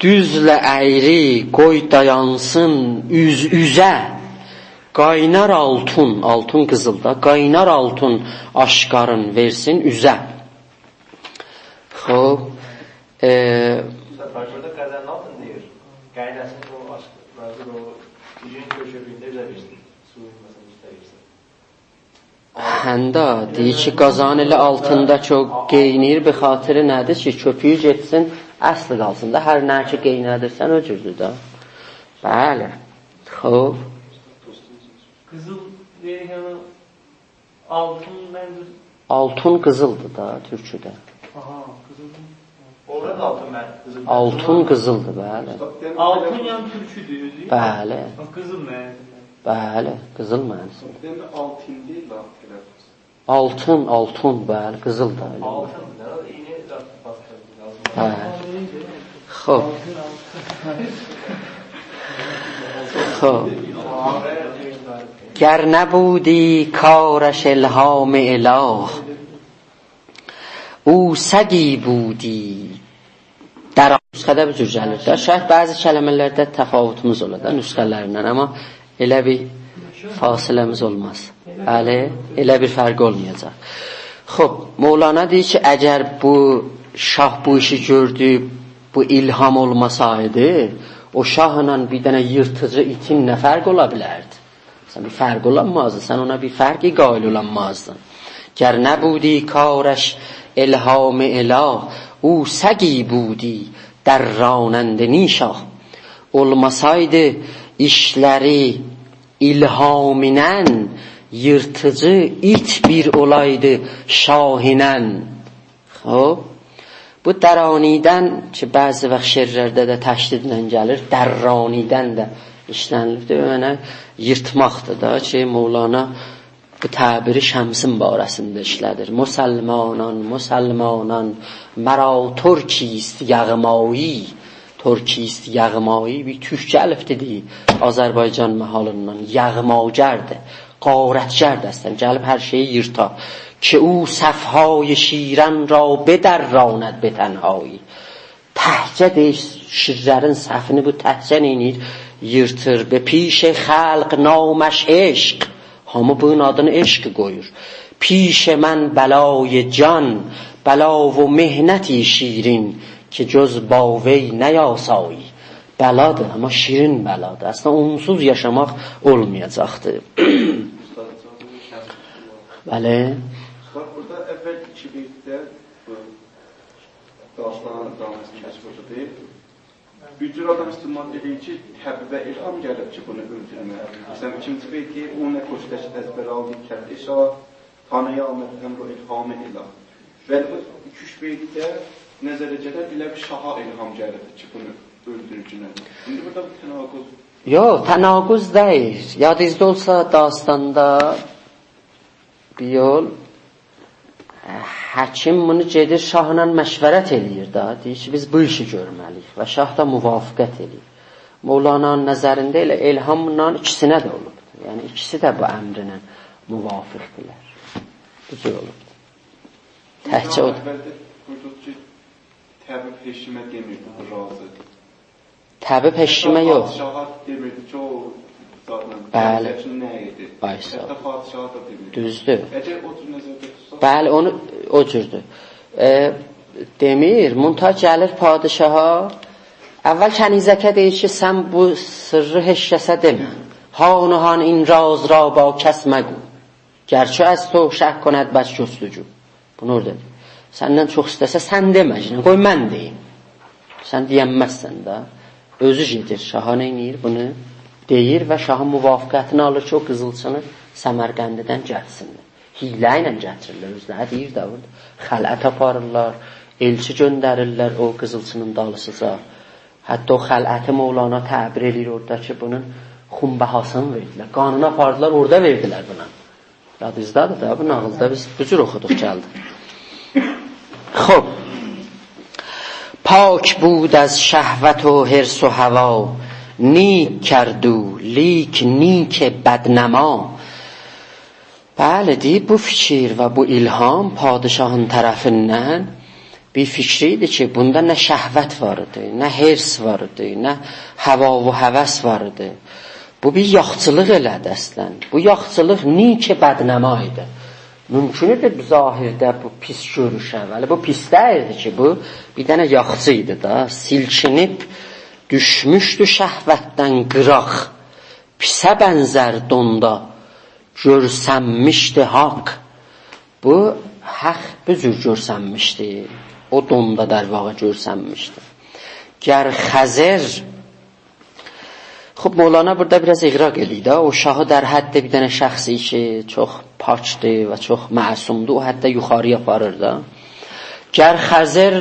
[SPEAKER 1] Düzlə əyri qoy dayansın üzə. Qaynar altun qızılda, qaynar altun aşqarın versin üzə. Xoş.
[SPEAKER 2] Burada qazanın altın deyir. Qaynasın o aşqlardır o üzün köşöbündə üzə versin. Suyun məsələn üstə versin.
[SPEAKER 1] Həndə deyir ki, qazan ilə altında çox qeynir, bir xatiri nədir ki, köpüyü getsin, əsli qalsın da, hər nə ki qeynədirsən, o cürdür da. Bəli. Xoş.
[SPEAKER 2] Qızıl deyir yəni altın məncə...
[SPEAKER 1] Altun qızıldır da, türküdə.
[SPEAKER 2] Aha, qızıl. Orada da altın qızıl.
[SPEAKER 1] Altun qızıldır, bəli.
[SPEAKER 2] Altın yəni türküdür, özü.
[SPEAKER 1] Bəli.
[SPEAKER 2] Qızıl mənasında.
[SPEAKER 1] Bəli, qızıl mənasında.
[SPEAKER 3] Demək altın deyil, altın.
[SPEAKER 1] Altun, bəli, qızıl da elə.
[SPEAKER 2] Altın da, eyni zat basdırır lazım.
[SPEAKER 1] Bəli. Xoş. Xoş. گر نبودی کارش الهام اله او سگی بودی در nüsxədə bir cür gəlir də. Şəhət bəzi kələmələrdə təfavütümüz olur da nüsxələrindən, amma elə bir fasiləmiz olmaz. Bəli, elə bir fərq olmayacaq. Xoş, Mevlana deyir ki, əgər bu şah bu işi gördü, bu ilham olmasaydı, o şahla bir dənə yırtıcı itin nə fərq ola bilərdi? Sən bir fərq olanmazdı, sən ona bir fərqi qail olanmazdın. Ger nebudi kارش الهام اله او سگی بودی در راننده نیشا. Olmasaydı işləri ilhaminen yırtıcı it bir olaydı şahinen. Xoş. Bu dəranidən ki, bəzi vaxt şeirlərdə də təşdidlə gəlir, dərranidən də işlənilibdir. Yəni, yırtmaqdır da ki, Mevlana bu təbiri Şəmsin barəsində işlədir. Müsəlmanan, mərə Türkiyist yağmayi. Türkiyist yağmayi bir türk gəlibdir, Azərbaycan məhalından. Yağmagərdir, qarətgərdir əslən, gəlib hər şeyi yırta. Ki o səfhay şirən ra bedərraند به تنهایی. Təhcə deyir, şirlərin səfini bu təhcə neynir? Yırtır. Be piş xalq namش eşq. Hamı bunun adını eşq qoyur. Piş mən bəlay can, bəla و mehnəti şirin ki cöz bavey nəyasایی. Bəladır, amma şirin bəladır. Əslində onsuz yaşamaq olmayacaqdır. Bəli.
[SPEAKER 3] Burada əvvəl 2 beytdə bu dastanan danışını kəsbirdə deyil. Bir cür adam istimal edir ki, təbibə ilham gəlib ki, bunu öldürmək. Məsələn, 2-ci beyt deyil, o nə qoşdaş əzbər aldı kərdi şah, tanıya almaq əmr ilhamı ilah. Və bu 2-3 beytdə nəzərə gələr, elə bir şaha ilham gəlib ki, bunu öldürücünə. İndi burada bu tənaquz.
[SPEAKER 1] Yox, tənaquz deyil. Yadınızda olsa dastanda bir yol həkim bunu gedir şahla məşvərət eləyir da, deyir ki, biz bu işi görməliyik və şah da müvafiqət eləyir. Mevlana'nın nəzərində elə elhamla ikisinə də olubdur. Yəni ikisi də bu əmrinə müvafiqdirlər. Bu cür olubdur. Təhcə o
[SPEAKER 3] Burada ki, təbib heşimə demirdi, bu razı.
[SPEAKER 1] Təbib heşimə yox.
[SPEAKER 3] Padişaha demirdi ki, o
[SPEAKER 1] Bəli.
[SPEAKER 3] Nə idi? Hətta padişaha da demirdi.
[SPEAKER 1] Düzdür.
[SPEAKER 3] Əgər o cür nəzərdə tutsa...
[SPEAKER 1] Bəli, onu o cürdür. Demir, Muntaq gəlir padişaha, əvvəl kənizəkə deyir ki, sən bu sırrı heç kəsə demə. Hanuhan in raz ra ba kəs məqu. Gərçə əz to şək konəd bəs göstücü. Bunu orada deyir. Səndən çox istəsə sən demə, qoy mən deyim. Sən deyənməzsən də. Özü gedir, şaha neynir bunu? Deyir və şahın müvafiqətini alır ki, o qızılçını Səmərqəndidən gəlsinlər. Hilə ilə gətirirlər, özləri deyir də orada. Xələt aparırlar, elçi göndərirlər o qızılçının dalısıca. Hətta o xələti Mevlana təbir edir orada ki, bunun xunbəhasını verdilər. Qanunu apardılar, orada verdilər buna. Yadınızdadır da, bu nağılda biz bu cür oxuduq gəldi. خب پاک بود از شهوت و حرص و هوا نیک کردو لیک نیک بدنما. Bəli, deyib bu fikir və bu ilham padişahın tərəfindən bir fikri idi ki, bunda nə şəhvət var idi, nə hirs var idi, nə həva və həvəs var idi. Bu bir yaxçılıq elədi əslən. Bu yaxçılıq nikə bədnəma idi. Mümkün idi zahirdə bu pis görüşə, vəli bu pis deyildi ki, bu bir dənə yaxçı idi da, silkinib düşmüşdü şəhvətdən qıraq, pisə bənzər donda görsənmişdi haqq. Bu haqq bu cür görsənmişdi. O donda در واقع görsənmişdi. Gər Xəzər, خب مولانا burada biraz iqraq eləyir də, o şahı در حد bir dənə şəxsi ki, çox pakdır və çox məsumdur, o hətta yuxarıya aparır da. Gər Xəzər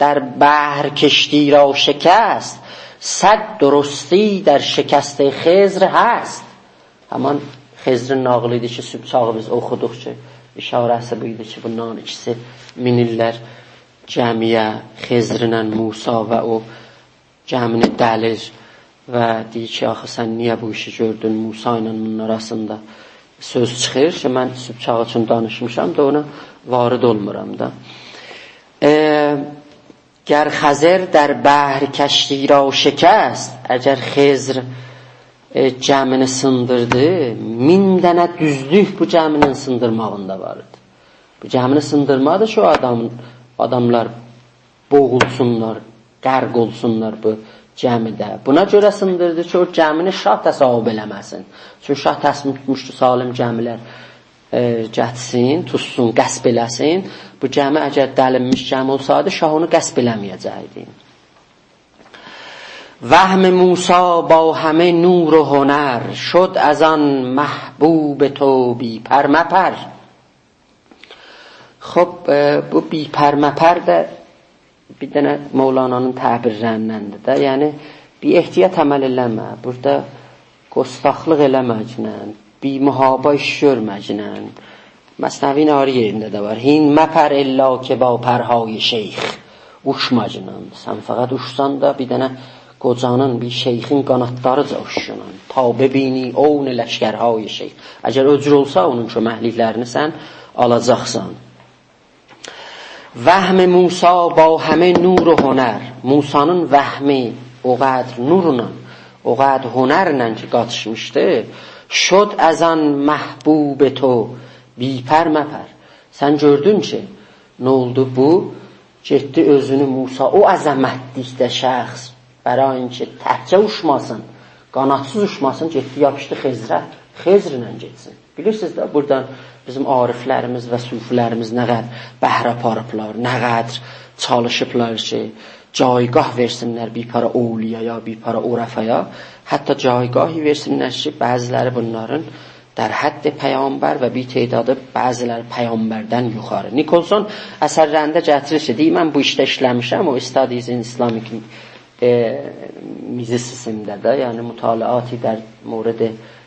[SPEAKER 1] در بحر کشتی را شکست، صد درستی در شکست خضر هست. Haman Xezrin nağılı idi ki, sübh çağı biz oxuduq ki, işarəsi bu idi ki, bunların ikisi minirlər cəmiyə, Xezrinlə Musa və o cəmini dəlir və deyir ki, axı sən niyə bu işi gördün Musa ilə bunun arasında söz çıxır ki, mən sübh çağı üçün danışmışam da ona varid olmuram da. Ger Xəzər در بحر کشتی را شکست, əgər Xezr cəmini sındırdı, 1000 dənə düzlük bu cəminin sındırmağında vardı. Bu cəmini sındırmadı ki, o adamlar boğulsunlar, qərq olsunlar bu cəmidə. Buna görə sındırdı ki, o cəmini şah təsavvub eləməsin. Çünki şah təslim tutmuşdu salim cəmilər gətsin, tutsun, qəsb eləsin. Bu cəmi əgər dəlinmiş cəmi olsaydı, şah onu qəsb eləməyəcəkdi. وهم موسی با همه نور و هنر شد از آن محبوب تو بی پر مپر. خب bu بی پر مپر də bir dənə Mevlana'nın təbirlərindəndir də. Yəni bir ehtiyat əməl eləmə. Burada qostaxlıq eləməklə, bir mühaba iş görməklə. Məsnevi nari yerində də var. Hin məpər illa ki با pərهای şeyx. Uçmacla. Sən fəqət uçsan da bir dənə qocanın, bir şeyxin qanatlarıca uçuşunan. Ta bebini own ləşkərhay şeyx. Əgər öcür olsa onun köməkliklərini sən alacaqsan. Vəhm Musa ba həmə nur و هنر. Musanın vəhmi o qədr nurla, o qədr hünərlə ki qatışmışdı. Şod əzan məhbub to bipər məpər. Sən gördün ki, nə oldu bu? Getdi özünü Musa o əzəmətlikdə şəxs برای اینکه təhcə uçmasın, qanatsız uçmasın, getdi yapışdı Xezrə, Xezrlə getsin. Bilirsiniz də, buradan bizim ariflərimiz və sufilərimiz nə qədər bəhr aparıblar, nə qədər çalışıblar ki, caygah versinlər bir para ovliyaya, bir para urafaya, hətta caygahi versinlər ki, bəziləri bunların در حد پیامبر و بی تعداد بعضیlər پیامبرdən yuxarı. Nikolson əsərlərində gətirir ki, deyir, mən bu işdə işləmişəm, o Studies in Islamic Mysticism'də də, yəni mütaliaati در مورد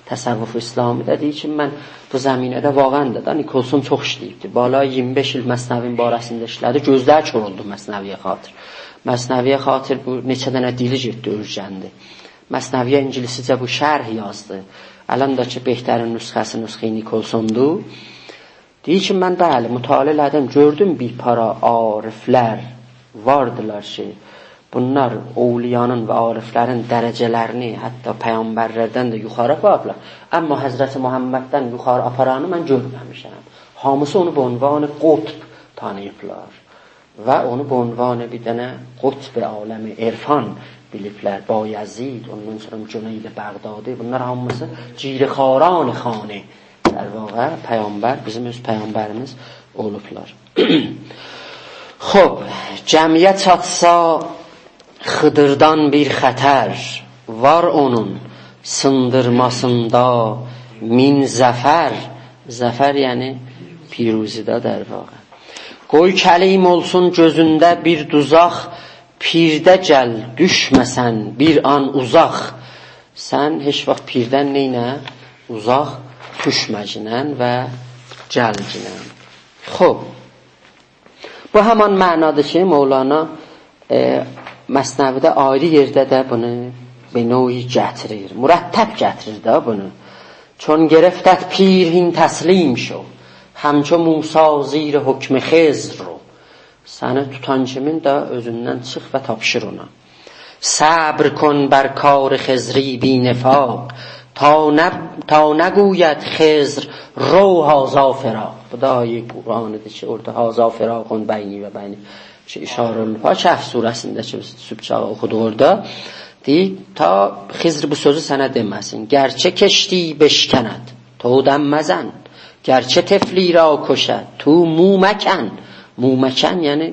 [SPEAKER 1] təsəvvüf İslamidə deyir ki, mən bu zəminədə vaqən də Nikolson çox işləyibdir. Bala 25 il Məsnəvin barəsində işlədi, gözlər kör oldu Məsnəviyə xatir. Məsnəviyə xatir bu neçə dənə dili getdi, öyrəndi. Məsnəviyə ingiliscə bu şərh yazdı. Ələn də ki, Behter'in nüsxəsi nüsxə Nikolsondur. Deyir ki, mən bəli, mütaliə elədim, gördüm bir para ariflər vardılar ki, bunlar ovliyanın və ariflərin dərəcələrini, hətta peyğəmbərlərdən də yuxarı aparıblar. Amma Həzrəti Muhamməddən yuxarı aparanı mən görməmişəm. Hamısı onu bu unvanı qutb tanıyıblar. Və onu bu unvanı bir dənə qutb aləmi irfan biliblər. Bayezid, ondan sonra Cüneyd Bəğdadi, bunlar hamısı cirixaran xanə. در واقع peyğəmbər, bizim öz peyğəmbərimiz olublar. Xob, cəmiyə çatsa Xıdırdan bir xətər var onun sındırmasında min zəfər. Zəfər yəni piruzidə در واقع. Qoy kəlim olsun gözündə bir duzaq, pirdə gəl düşməsən bir an uzaq. Sən heç vaxt pirdən neynə? Uzaq düşməclə və gəlcinə. Xob, bu həman mənadır ki, Mevlana Məsnəvidə ayrı yerdə də bunu به نوعی gətirir. مرتب gətirir da bunu. چون گرفتت پیر هین تسلیم شو همچو موسی زیر حکم خضر رو. Səni tutan kimin də özündən çıx və tapşır ona. صبر کن بر کار خضری بی نفاق تا نگوید خضر رو هازا فراق. Bu da ayı Qur'anıdır ki orada هازا فراقون beyni və beyni işarə olunur. Kəhf surəsində ki sübh çağı oxuduq orada. Deyir ta Xizr bu sözü sənə deməsin. Gerçi keşti beşkənd تو دم مزن gerçi tefli را کشد تو مومکن. مومکن یعنی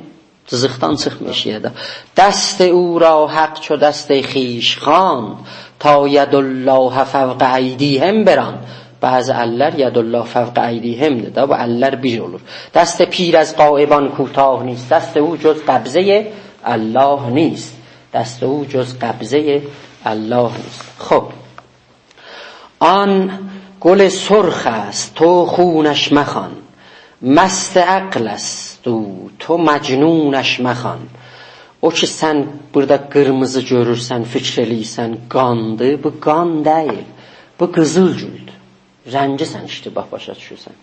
[SPEAKER 1] cızıqdan çıxmış yerdə. دست او را حق چو دست خیش خواند تا ید الله فوق ایدیهم بران. Bazı əllər yadullah fəvq əydihimdir da, bu əllər bir olur. Dəst pir از قائبان کوتاه نیست دست او جز قبضه الله نیست. دست او جز قبضه الله نیست. خب آن گل سرخ است تو خونش مخوان مست عقل است او تو مجنونش مخوان. O ki sən burada qırmızı görürsən, fikr eləyirsən, qandır, bu qan deyil. Bu qızıl güldür. Rəngi sən iştibah başa düşürsən.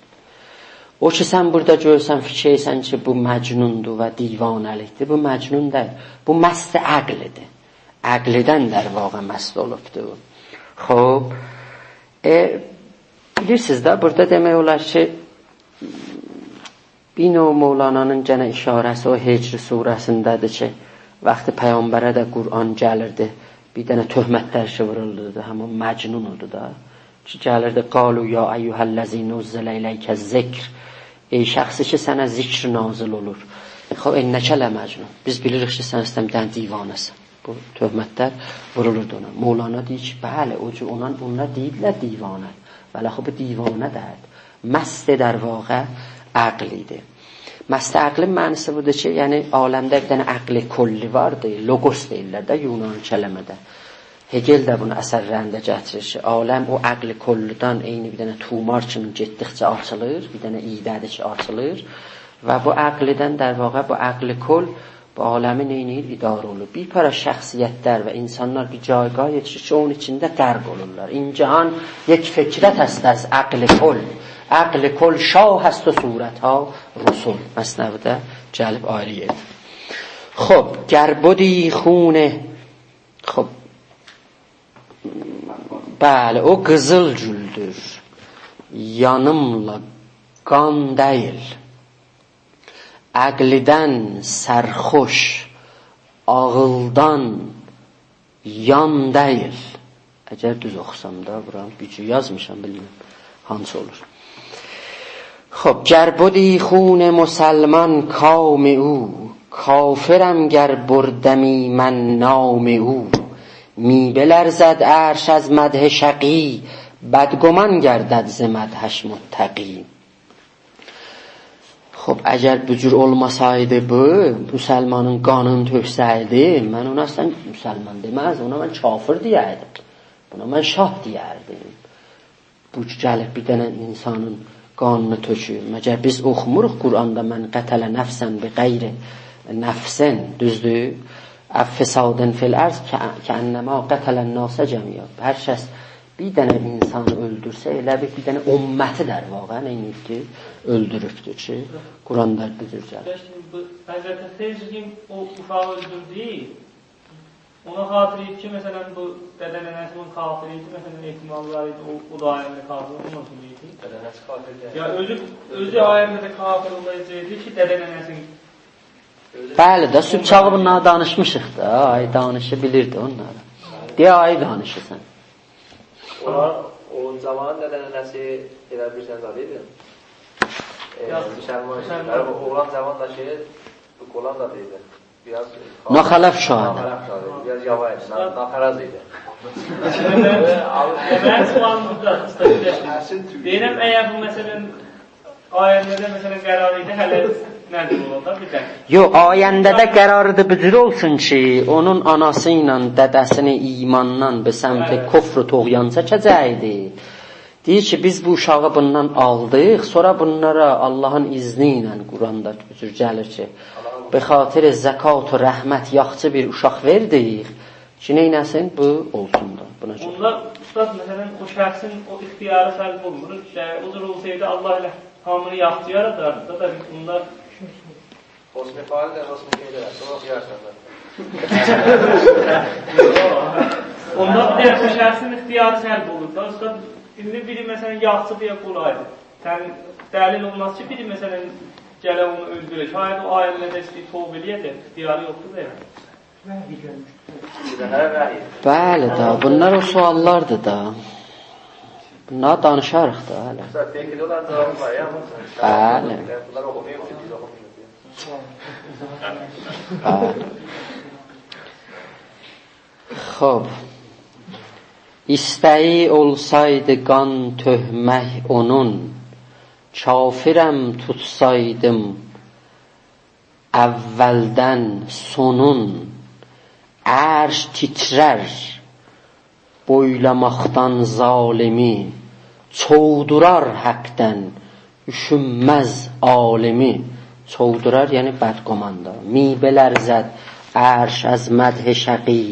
[SPEAKER 1] O ki sən burada görürsən, fikr eləyirsən ki, bu məcnundur və divanəlikdir. Bu məcnun deyil. Bu məst əqlidir. Əqlidən dər vaqa məst olubdur. Xob, bilirsiniz də, burada demək olar ki, bir növ Mevlana'nın gənə işarəsi o Hicr surəsindədir ki, vaxtı Peyğəmbərə də Qur'an gəlirdi, bir dənə töhmətlər ki vuruldu, həmin məcnun oldu da, ki gəlirdi, qalu ya eyyuhəl-ləzi nuzzilə iləykə zikr, ey şəxsi ki sənə zikr nazil olur, xo ennəkə lə məcnun, biz bilirik ki sən istəmdən divanəsən, bu töhmətlər vurulurdu ona. Mevlana deyir ki, bəli, onlar deyirlər divanə, vələ xo bu divanə deyil, məst در واقع عقلیdir. Məst əqlin mənisi budur ki, yəni aləmdə bir dənə əqli kulli vardır, logos deyirlər də Yunan kələmədə. Hegel də bunu əsərlərində gətirir ki, aləm o əqli kulludan eyni bir dənə tumar kimi getdikcə açılır, bir dənə iydədir ki açılır və bu əqlidən در واقع bu əqli kul bu aləmi neynir? İdarə olur. Bir para şəxsiyyətlər və insanlar bir caygah yetişir ki, onun içində qərq olurlar. İncahan یک فکرت است از عقل کل عقل کل شاه است و صورتها رسول. مثنویdə gəlib ayrı yerdir. خب گربودی خونه خب bəli o qızıl güldür yanımla qan deyil əqlidən sərxoş ağıldan yan deyil. Əgər düz oxusam da buram gücü yazmışam bilmirəm hansı olur. خب گر بودی خون مسلمان کام او کافرم گر بردمی من نام او می بلرزد عرش از مدح شقی بدگمان گردد ز مدحش متقی. خب اگر bu cür olmasaydı bu Müslümanın qanını töksəydi mən ona sən Müslüman deməz ona mən kafir deyərdim. Buna mən şah deyərdim. Bu gəlib bir dənə insanın qanını tökür. Məgər biz oxumuruq Quranda mən qətələ nəfsən bi qeyri nəfsin düzdür? Əffisadın fil ərz kənnəmə qətələn nasə cəmiyyət. Hər kəs bir dənə insanı öldürsə elə bir dənə ümməti dər vaqa neyinibdir? Öldürübdür ki Quranda düzdür gəlir.
[SPEAKER 4] Həzrəti Xeyzgin o ufağı öldürdü. Ona xatırlayıb ki, məsələn, bu dədənənəsinin kafiri idi, məsələn, ehtimalları idi, o da ayəmdə kafir olmasın idi. Dədənəsi kafir deyil. Ya, özü ayəmdə də kafir olacaqdı ki, dədənənəsinin...
[SPEAKER 1] Bəli də, sübh çağı bunlara danışmışıq da, ay danışı bilirdi onlara. Deyə ay danışırsan.
[SPEAKER 2] Onlar, o zaman dədənənəsi elə bir sən zadı idi. Oğlan zaman da şey, qolan da deyildi.
[SPEAKER 1] Naxələf şahid.
[SPEAKER 2] Biraz yavaş, naxaraz idi.
[SPEAKER 4] Mən sualımda deyirəm, əgər bu məsələn ayəndə məsələn qərar idi, hələ nədir olanda bir dənə?
[SPEAKER 1] Yox, ayəndə də qərarıdır bu cür olsun ki, onun anası ilə dədəsini imandan bir səmtə kofru toğyan çəkəcəkdi. Deyir ki, biz bu uşağı bundan aldıq, sonra bunlara Allahın izni ilə Quranda bu cür gəlir ki, به خاطر زکات و رحمت yaxşı bir uşaq verdik ki neynəsin bu olsun da buna görə.
[SPEAKER 4] Onlar ustad məsələn o şəxsin o ixtiyarı fərq olmur. O cür olsaydı Allah ilə hamını yaxşı yaradardı da bunlar
[SPEAKER 2] Osman Fahri də Osman Keydə sonra oxuyarsan da.
[SPEAKER 4] Onlar deyək o şəxsin ixtiyarı fərq olur da ustad. İndi biri məsələn yaxşı deyə qolaydı. Sənin dəlil olmaz ki biri məsələn gələ onu öldürək. Şayət o ailədə istəyir tövbə eləyəcək, ixtiyarı yoxdur da yəni.
[SPEAKER 1] Bəli da, bunlar o suallardır da. Bunlar danışarıq da hələ.
[SPEAKER 2] Belki olan cevabı var ya.
[SPEAKER 1] Bəli.
[SPEAKER 2] Bunlar oxumayıb, biz oxumayıb.
[SPEAKER 1] Bəli. Xob. İstəyi olsaydı qan töhmək onun, kafirəm tutsaydım əvvəldən sonun, ərş titrər boylamaqdan zalimi, çoğdurar həqdən üşünməz alimi. Çoğdurar yəni bədqomanda. Mibələr zəd ərş az mədh şəqi,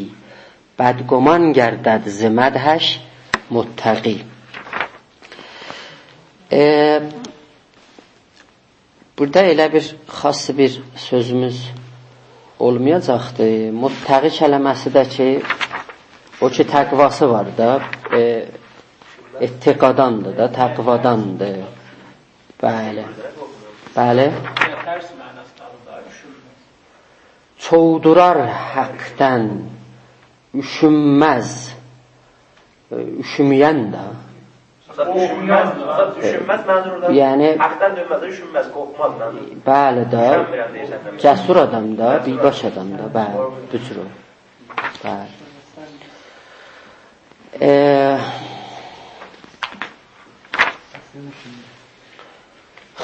[SPEAKER 1] bədqoman gərdəd z mədhəş muttəqi. Burada elə bir xas bir sözümüz olmayacaqdı. Muttəqi kələməsi də ki, o ki təqvası var da, ettiqadandır da, təqvadandır. Bəli. Bəli. Çoğdurar həqdən üşünməz. Üşüməyən də.
[SPEAKER 2] Düşünməz mənzurda.
[SPEAKER 1] Yəni
[SPEAKER 2] Haqdan dönməz, düşünməz, qorxmaz mənzurda.
[SPEAKER 1] bəli də. Cəsur adam da, bilbaş adam da, bəli, bu cür o. Bəli.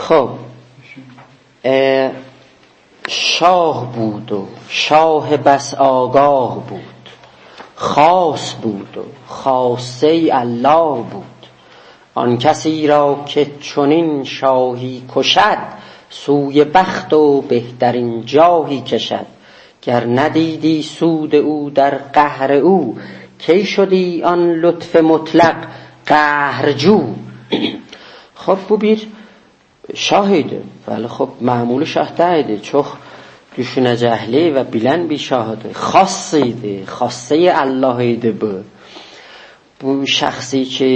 [SPEAKER 1] خب شاه بود و شاه بس آگاه بود، خاص بود و خاصه الله بود. آن کسی را که چنین شاهی کشد، سوی بخت و بهترین جاهی کشد. گر ندیدی سود او در قهر او، کی شدی آن لطف مطلق قهرجو. خب bu bir şah idi. Bəli, xop, məmulu şahda idi. Çox düşünəcəkli və bilən bir şah idi. Xass idi. Xassəyi Allah idi bu. Bu şəxsi ki,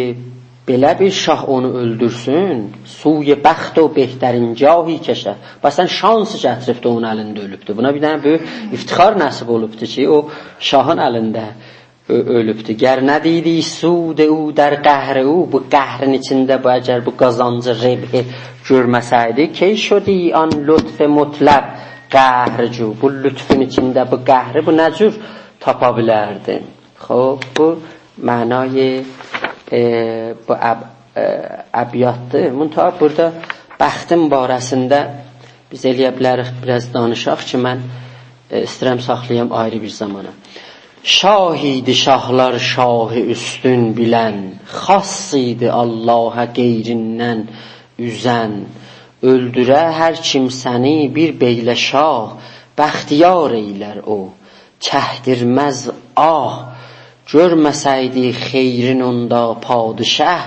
[SPEAKER 1] belə bir şah onu öldürsün, suy bəxt o behtarin cahi kəşər. Bəsən şansı gətiribdi onun əlində ölübdü. Buna bir dənə böyük iftixar nəsib olubdu ki, o şahın əlində ölübdü. Gər nədiydi suud o der qəhr o, bu qəhrin içində bu əgər bu qazancı rəbhi görməsəydi, key şudi an lütf mutlaq qəhrcu. Bu lütfün içində bu qəhri bu nə cür tapa bilərdi? Xob, bu mənayı bu əbiyyatdır. Müntəha burada bəxtin barəsində biz eləyə bilərik biraz danışaq ki, mən istəyirəm saxlayam ayrı bir zamana. Şahidi şahlar şahı üstün bilən, xass idi Allaha qeyrindən üzən. Öldürə hər kimsəni bir beylə şah, bəxtiyar eylər o, çəhdirməz ah. Görməsəydi xeyrin onda padişah,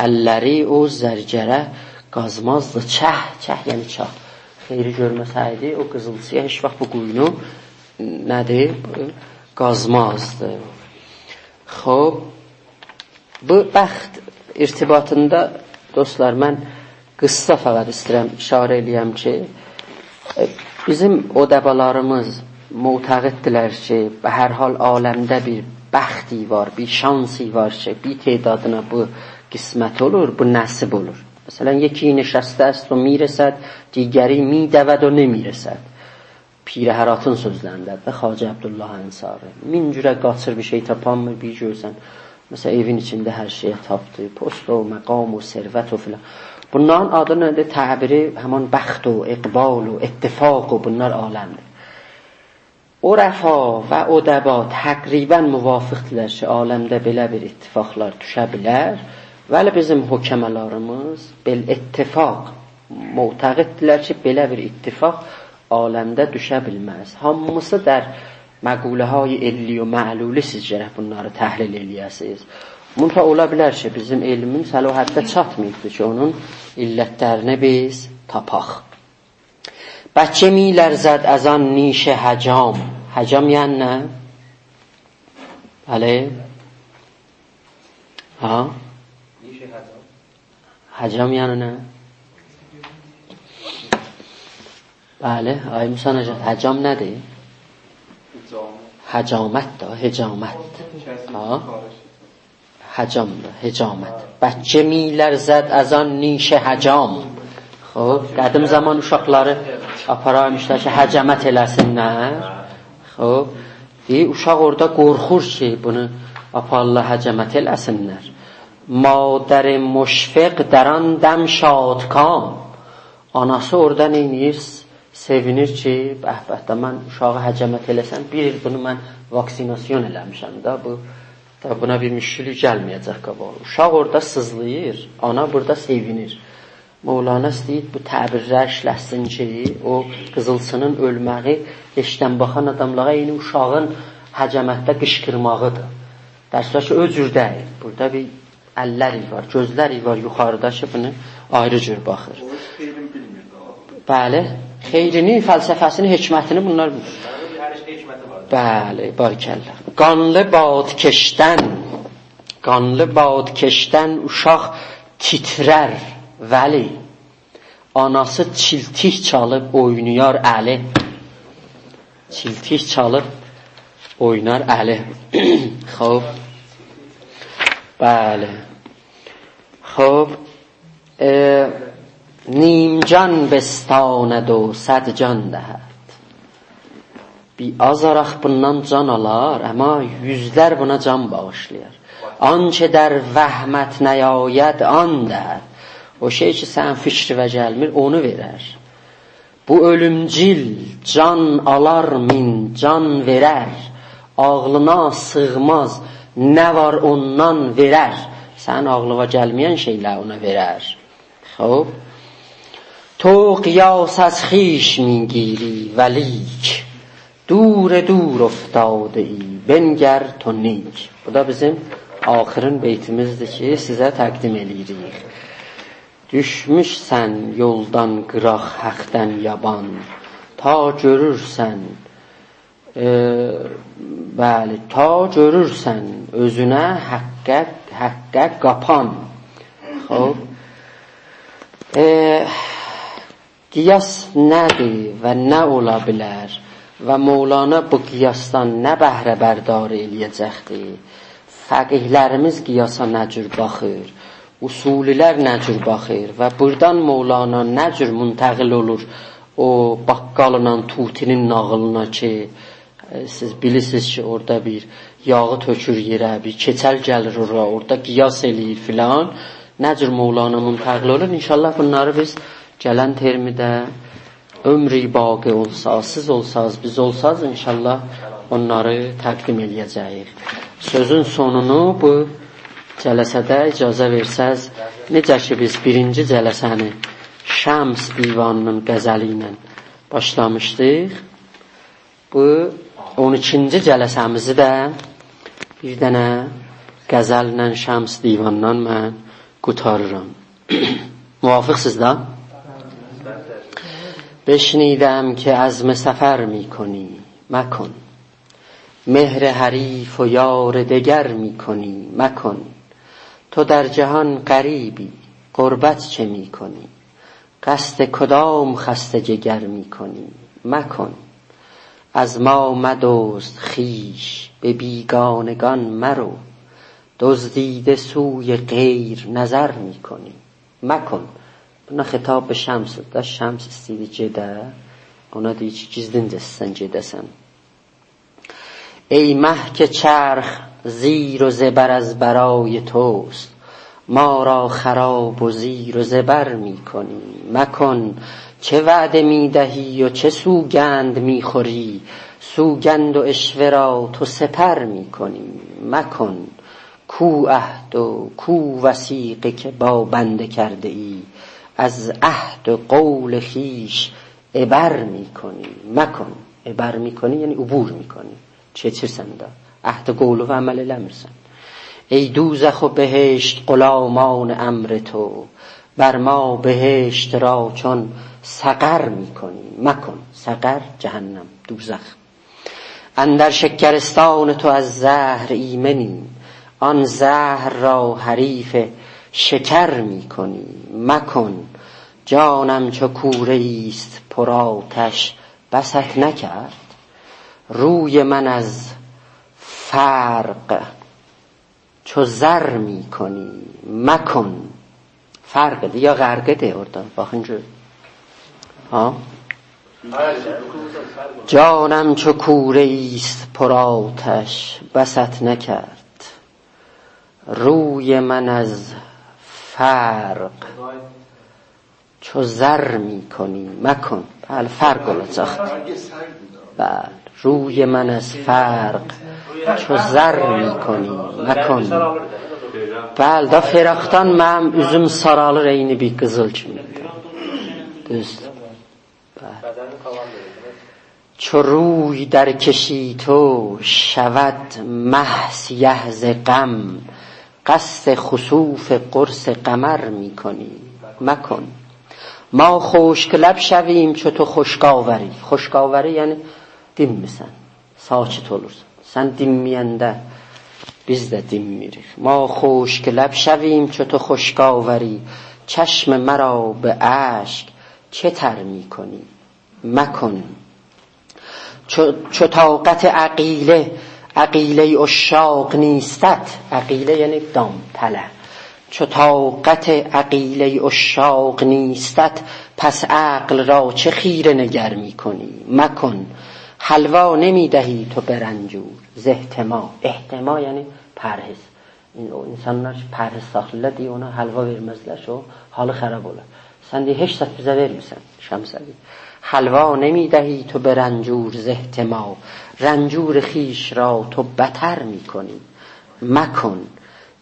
[SPEAKER 1] əlləri o zərgərə qazmazdı çəh. Çəh yəni çah. Xeyri görməsəydi o qızılçıya heç vaxt bu quyunu nədir? Qazmazdı. Xob, bu bəxt irtibatında dostlar, mən qıssa fəqət istəyirəm işarə eləyəm ki, bizim o dəbalarımız muhtəqiddirlər ki, hər hal aləmdə bir bəxti var, bir şansi var ki, bir تعدادına bu qismət olur, bu nəsib olur. Məsələn, یکی نشسته است و میرسد، دیگری میدود و نمیرسد. پیرهراتın sözlərindədir də Xacə Abdullah Ənsari. Min cürə qaçır, bir şey tapanmır, bir görsən. Məsələn, evin içində hər şeyə tapdı, post o, məqam o, servət o filan. Bunların adı nədir? Təbiri həman bəxt o, iqbal o, ittifaq o, bunlar aləmdir. O rəfa və o dəba təqribən müvafiqdirlər ki, aləmdə belə bir ittifaqlar düşə bilər. Vəli bizim hökəmələrimiz bil ittifaq muhtəqiddirlər ki, belə bir ittifaq aləmdə düşə bilməz. Hamısı dər məquləhay illi və ma'luli siz gərək bunları təhlil eləyəsiniz. Müntə ola bilər ki, bizim elmin səlahiyyətdə çatmayıbdır ki, onun illətlərini biz tapaq. Bəcə mi lərzəd əzan nişə həcam. Həcam yəni nə? Bəli? Ha?
[SPEAKER 2] Nişə həcam.
[SPEAKER 1] Həcam yəni nə? Bəli, ay Musa Nəcət, həcam nədir? Həcamət da, hecamət. Ha? Həcamdır, hecamət. Bəcə mi lərzəd əzan nişə həcam. Xob, qədim zaman uşaqları aparaymışlar ki, həcəmət eləsinlər. Xob, uşaq orada qorxur ki, bunu aparla həcəmət eləsinlər. Madər müşfiq dəran dəm şadkam. Anası orada neynir? Sevinir ki, bəhbətdə mən uşağı həcəmət eləsəm, bir il bunu mən vaksinasyon eləmişəm da, buna bir müşkülü gəlməyəcək qabağa. Uşaq orada sızlayır, ana burada sevinir. Mevlana istəyir bu təbirlər işləsin ki, o qızılsının ölməyi eşdən baxan adamlara eyni uşağın həcəmətdə qışqırmağıdır. Dərslər ki, o cür deyil. Burada bir əlləri var, gözləri var yuxarıda ki, bunu ayrı cür baxır.
[SPEAKER 3] O xeyrin bilmir də.
[SPEAKER 1] Bəli, xeyrini, fəlsəfəsini, hikmətini bunlar bilir.
[SPEAKER 2] Hər işdə hikməti var.
[SPEAKER 1] Bəli, barikəllah. Qanlı bağd keşdən uşaq titrər. Vəli, anası çiltik çalıb oynayar əli. Çiltik çalıb oynar əli. Xob. Bəli. Xob. Nimcan bestaneد و صد can dəhət. Bir azaraq bundan can alar, amma yüzlər buna can bağışlayar. Ançə dər vəhmət nəyayəd an dəhət. O şey ki, sən fikrivə gəlmir, onu verər. Bu ölümcil can alar min, can verər. Ağlına sığmaz, nə var ondan verər. Sən ağlıva gəlməyən şeylər ona verər. Xob. تو قیاس از خویش میگیری ولیک دور دور افتاده ای بنگر تو نیک. Bu da bizim axırın beytimizdir ki, sizə təqdim eləyirik. Düşmüşsən yoldan qıraq həqdən yaban, ta görürsən, bəli, ta görürsən özünə həqqə qapan. Xob. Qiyas nədir və nə ola bilər və Mevlana bu qiyasdan nə bəhrə bərdar eləyəcəkdir? Fəqihlərimiz qiyasa nə cür baxır? Usulilər nə cür baxır? Və buradan Mevlana nə cür müntəqil olur o baqqalla tutinin nağılına ki, siz bilirsiniz ki, orada bir yağı tökür yerə, bir keçəl gəlir ora, orada qiyas eləyir filan. Nə cür Mevlana müntəqil olur? İnşallah bunları biz gələn termidə ömrü baqi olsa, siz olsaz, biz olsaz inşallah onları təqdim eləyəcəyik. Sözün sonunu bu cələsədə icazə versəz, necə ki biz birinci cələsəni Şəms divanının qəzəli ilə başlamışdıq, bu 12-ci cələsəmizi də bir dənə qəzəllə Şəms divanından mən qutarıram. Muvafiqsiz da? بشنیدم که عزم سفر می کنی مکن مهر حریف و یار دگر می کنی مکن تو در جهان غریبی غربت چه می کنی قصد کدام خسته جگر می کنی مکن از ما مدزد خویش به بیگانگان مرو دزدیده سوی غیر نظر می کنی مکن. Buna xitab به şəmsdir da, şəms istəyir gedə, ona deyir ki, gizlincəsən gedəsən. ای مه که چرخ زیر و زبر از برای توست ما را خراب و زیر و زبر می کنی مکن چه وعده می دهی و چه سوگند می خوری سوگند و عشوه را تو سپر می کنی مکن کو عهد و کو وثیقه که با بنده کرده ای از عهد و قول خویش عبر میکنی مکن. عبر میکنی یعنی عبور میکنی، چیرسن دا عهد قول و عمل eləmirsən. ای دوزخ و بهشت غلامان امر تو، بر ما بهشت را چون سقر میکنی مکن. سقر جهنم، دوزخ. اندر شکرستان تو از زهر ایمنیم، آن زهر را حریف شکر میکنی مکن. جانم چو کوره ایست پر آتش بست نکرد، روی من از فرق چو زر میکنی مکن. فرق ده یا غرقه ده orada bakınca ha. جانم چو کوره ایست پر آتش بست نکرد، روی من از فرق چو زر میکنی مکن. بله فرق olacaq. بله روی من از فرق چو زر میکنی مکن. بله da Feraqdan mənim üzüm saralır eyni bir qızıl kimi. Düzdür. چو روی در کشی تو شود مه سیه ز غم، قصد خسوف قرص قمر میکنی مکن. ما خشک لب شویم چو تو خشک آوری. خشک آوری یعنی dinmirsən, sakit olursan. Sən dinməyəndə biz də dinmirik. ما خشک لب شویم چو تو خشک آوری، چشم مرا به اشک چه تر میکنی مکن. چو طاقت عقیله عشاق نیستت. عقیله یعنی دام تله. چو طاقت عقیله عشاق نیستت، پس عقل را چه خیره نگر میکنی مکن. حلوا نمیدهی تو به رنجور ز احتما. احتما یعنی پرهیز. İnsanlar pərhiz saxlayırlar deyə ona halva verməzlər, o halı xarab olar. Sən deyə heç zət bizə vermirsən Şəmsəli. حلوا نمیدهی تو به رنجور ز احتما، رنجور خیش را تو بتر میکنی مکن.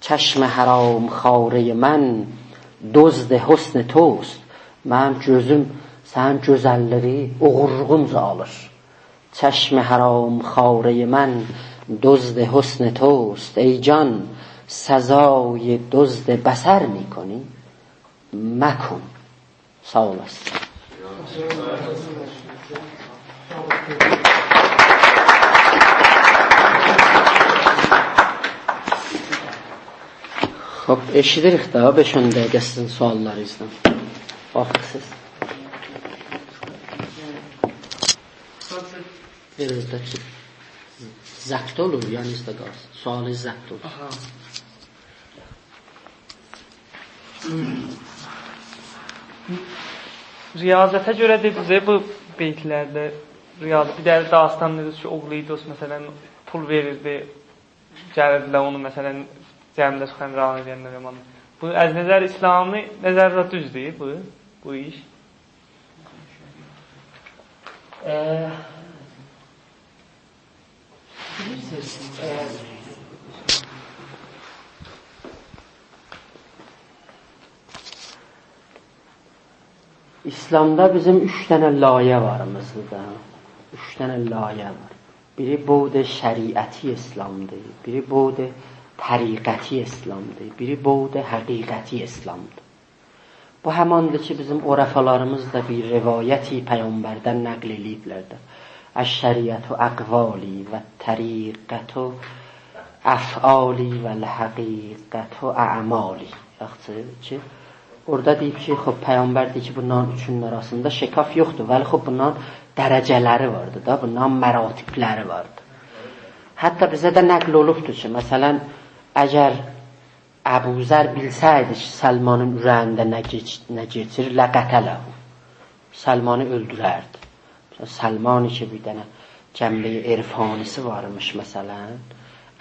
[SPEAKER 1] چشم حرام خواره من دزد حسن توست، من gözüm sən gözəlliyi uğurluğunca alır. چشم حرام خواره من دزد حسن توست، ای جان سزای دزد بصر میکنی مکن. sağ olasın. Xoş, eşidirik də 5-10 dəqiqə sizin suallarınızla. Baxırsınız. Elinizdə zəbt olur, yanınızda qalsın. Sualınız zəbt olur.
[SPEAKER 4] Riyazətə görə də bizə bu beytlərdə riyazət bir dərə dastan nedir ki, oğlu İdos məsələn pul verirdi, gəlirdilər onu məsələn cəmdə çıxan ram edənlər yaman. Bu az nəzər İslami nəzərdə düzdür bu iş.
[SPEAKER 1] İslamda bizim 3 dənə layə var mızlıda. 3 dənə layə var. Biri بود şəriəti İslamdır, biri بود təriqəti İslamdır, biri بود həqiqəti İslamdır. Bu həmandır ki, bizim orəfalarımız da bir rivayəti Peyğəmbərdən nəql ediblər də. Əş-şəriətu əqvali və təriqətu əf'ali və l-həqiqətu ə'mali. Yaxşı ki, orada deyib ki, xub Peyğəmbər deyir ki, bunların üçünün arasında şəkaf yoxdur. Vəli xub bunların dərəcələri vardı da, bunların məratibləri vardı. Hətta bizə də nəql olubdur ki, məsələn, əgər Əbu Zər bilsəydi ki, Səlmanın ürəyində nə geçir, ləqətələhu. Səlmanı öldürərdi. Səlmanı ki, bir dənə cəmləyi erfanisi varmış məsələn.